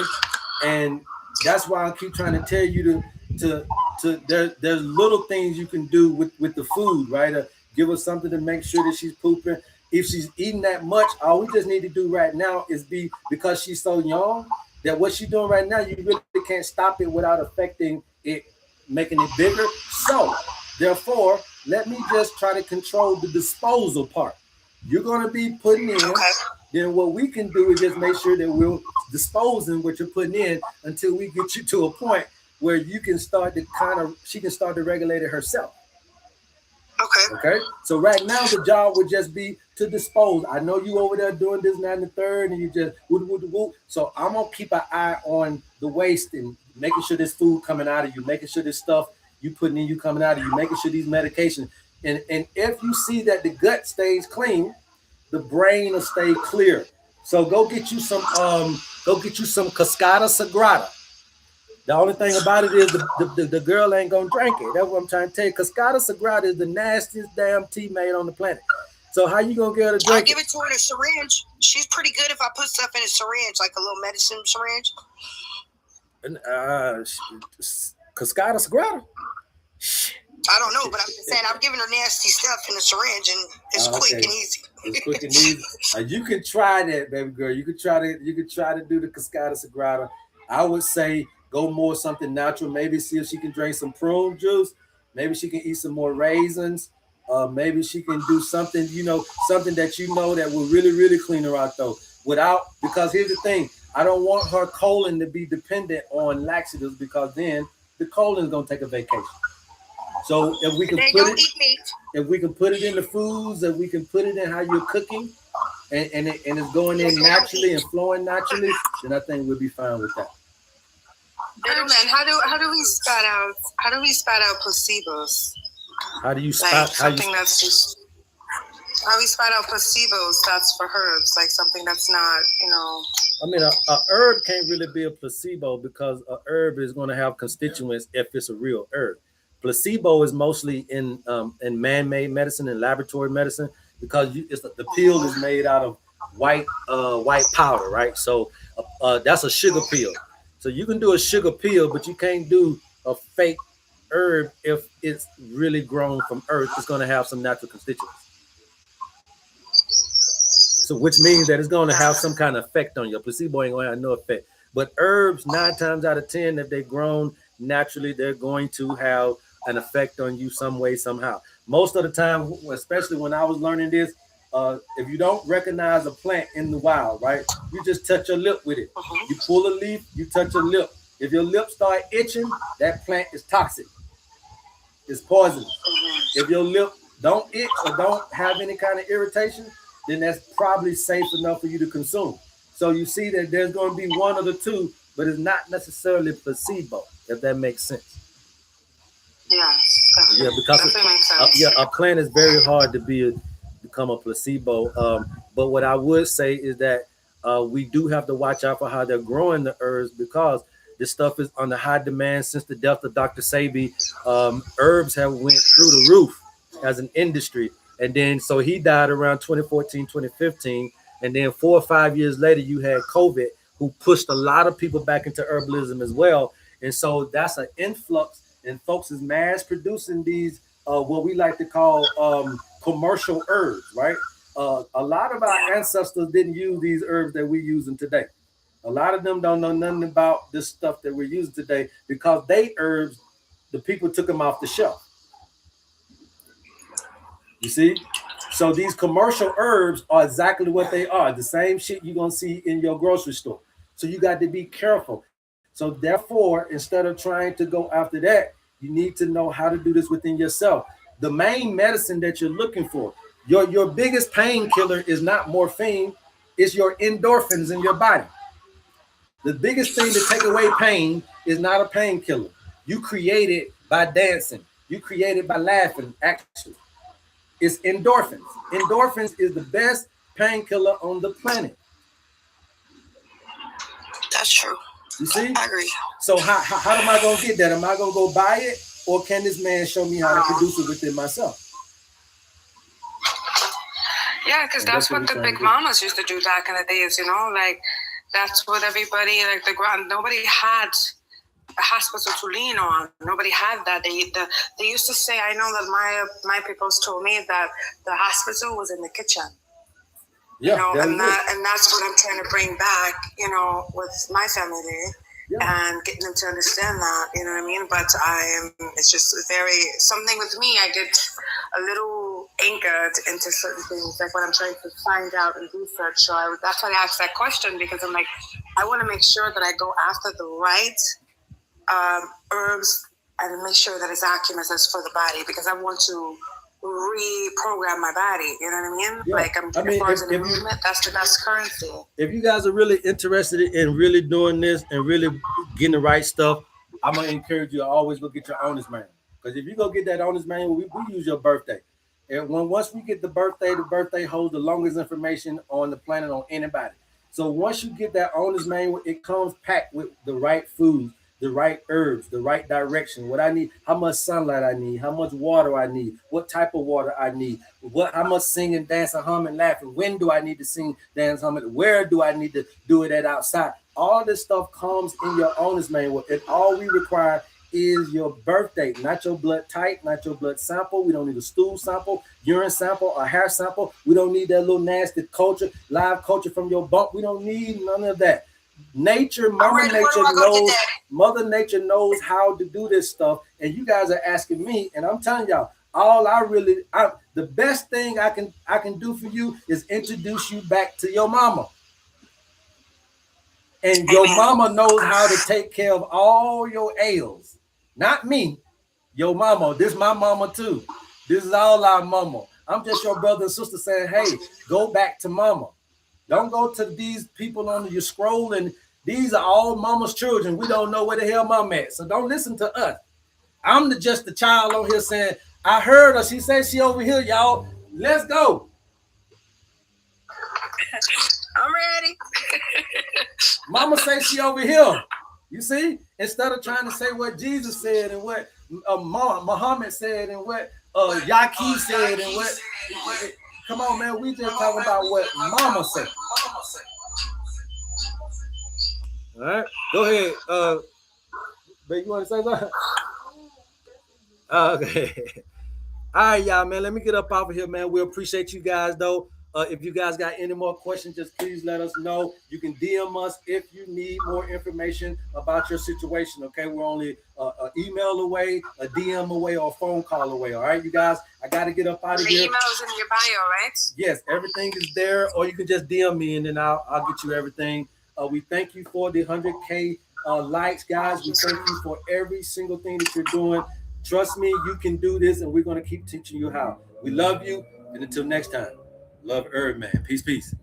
And that's why I keep trying to tell you there's little things you can do with the food, right? Give her something to make sure that she's pooping. If she's eating that much, all we just need to do right now is because she's so young, that what she's doing right now, you really can't stop it without affecting it, making it bigger. So, therefore, let me just try to control the disposal part. You're going to be putting in. Okay. Then what we can do is just make sure that we're disposing what you're putting in until we get you to a point where you can start to she can start to regulate it herself. Okay. So right now the job would just be to dispose. I know you over there doing this, that, and the third, and you just woo. So I'm gonna keep an eye on the waste and making sure this food coming out of you, making sure this stuff you putting in you coming out of you, making sure these medications. And if you see that the gut stays clean, the brain will stay clear. So go get you some Cascada Sagrada. The only thing about it is the girl ain't gonna drink it. That's what I'm trying to tell you. Cascada Sagrada is the nastiest damn tea made on the planet. So how you gonna get her to drink? I give it to her in a syringe. She's pretty good if I put stuff in a syringe, like a little medicine syringe. Cascada Sagrada? I don't know, but I'm just saying I'm giving her nasty stuff in a syringe, and it's quick and easy. It's quick and easy. You can try that, baby girl. You could try to do the Cascada Sagrada. I would say go more something natural. Maybe see if she can drink some prune juice. Maybe she can eat some more raisins. Maybe she can do something, something that that will really, really clean her out though. Because here's the thing, I don't want her colon to be dependent on laxatives, because then the colon's gonna take a vacation. So if we can put it in the foods, if we can put it in how you're cooking, and it's going in naturally and flowing naturally, then I think we'll be fine with that. HerbMan, how do we spot out placebos? How do you spot how we spot out placebos? That's for herbs, like something that's not, I mean, a herb can't really be a placebo, because a herb is going to have constituents if it's a real herb. Placebo is mostly in man-made medicine and laboratory medicine, because the pill is made out of white powder, right? So that's a sugar pill. So you can do a sugar pill, but you can't do a fake herb if it's really grown from earth. It's going to have some natural constituents. So which means that it's going to have some kind of effect on you. Placebo ain't going to have no effect. But herbs, 9 times out of 10, if they're grown naturally, they're going to have an effect on you some way, somehow. Most of the time, especially when I was learning this, if you don't recognize a plant in the wild, right, you just touch your lip with it. You pull a leaf, you touch your lip. If your lip start itching, that plant is toxic. It's poisonous. If your lip don't itch or don't have any kind of irritation, then that's probably safe enough for you to consume. So you see that there's going to be one of the two, but it's not necessarily placebo, if that makes sense. Yeah, because a plant is very hard to become a placebo. But what I would say is that we do have to watch out for how they're growing the herbs, because this stuff is on the high demand since the death of Dr. Sebi. Herbs have went through the roof as an industry. And then, so he died around 2014, 2015. And then 4 or 5 years later, you had COVID, who pushed a lot of people back into herbalism as well. And so that's an influx, and folks is mass producing these, what we like to call commercial herbs, right? A lot of our ancestors didn't use these herbs that we're using today. A lot of them don't know nothing about this stuff that we're using today, because they herbs, the people took them off the shelf. You see? So these commercial herbs are exactly what they are. The same shit you're going to see in your grocery store. So you got to be careful. So therefore, instead of trying to go after that, you need to know how to do this within yourself. The main medicine that you're looking for, your biggest painkiller is not morphine, it's your endorphins in your body. The biggest thing to take away pain is not a painkiller. You create it by dancing. You create it by laughing, actually. It's endorphins. Endorphins is the best painkiller on the planet. That's true. You see? I agree. So how am I going to get that? Am I going to go buy it? Or can this man show me how to produce it within myself? Yeah, because that's what the big mamas used to do back in the days, you know? Like, that's what everybody, like nobody had a hospital to lean on. Nobody had that. They used to say, I know that my people told me that the hospital was in the kitchen. Yeah, you know, and that's what I'm trying to bring back, you know, with my family, and getting them to understand that, you know what I mean? But it's just something with me, I get a little anchored into certain things, like when I'm trying to find out and research. So that's why I asked that question, because I'm like, I want to make sure that I go after the right herbs and make sure that it's accurate as for the body, because I want to reprogram my body, you know what I mean? Yeah. Like, as far as in the movement, that's the best currency. If you guys are really interested in really doing this and really getting the right stuff, I'm gonna encourage you to always go get your owner's manual. Because if you go get that owner's manual, we use your birthday. And once we get the birthday holds the longest information on the planet on anybody. So once you get that owner's manual, it comes packed with the right foods, the right herbs, the right direction, what I need, how much sunlight I need, how much water I need, what type of water I need, how much singing, dancing, humming, laughing, when do I need to sing, dance, humming, where do I need to do it at outside. All this stuff comes in your owner's manual, and all we require is your birth date, not your blood type, not your blood sample. We don't need a stool sample, urine sample, or hair sample. We don't need that little nasty culture, live culture from your bump. We don't need none of that. Nature, Mother Nature knows how to do this stuff, and you guys are asking me, and I'm telling y'all, the best thing I can do for you is introduce you back to your mama. And your mama knows how to take care of all your ails. Not me, your mama. This is my mama too. This is all our mama. I'm just your brother and sister saying, hey, go back to mama. Don't go to these people on your scroll, and these are all mama's children. We don't know where the hell mama at. So don't listen to us. I'm just the child on here saying, I heard her. She said she over here, y'all. Let's go. I'm ready. Mama say she over here. You see? Instead of trying to say what Jesus said and what Muhammad said and what Yaqui said and what... Come on, man. We just talking about what mama said. All right. Go ahead. Babe, you want to say something? Okay. All right, y'all, man. Let me get up off of here, man. We appreciate you guys, though. If you guys got any more questions, just please let us know. You can DM us if you need more information about your situation, okay? We're only an email away, a DM away, or a phone call away, all right, you guys? I got to get up out of here. The email is in your bio, right? Yes, everything is there, or you can just DM me, and then I'll get you everything. We thank you for the 100K likes, guys. We thank you for every single thing that you're doing. Trust me, you can do this, and we're going to keep teaching you how. We love you, and until next time, love HerbMan. Peace, peace.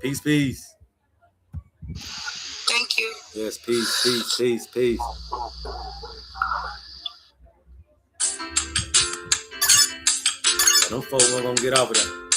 Peace, peace. Thank you. Yes, peace, peace, peace, peace. Them folks are going to get off of that.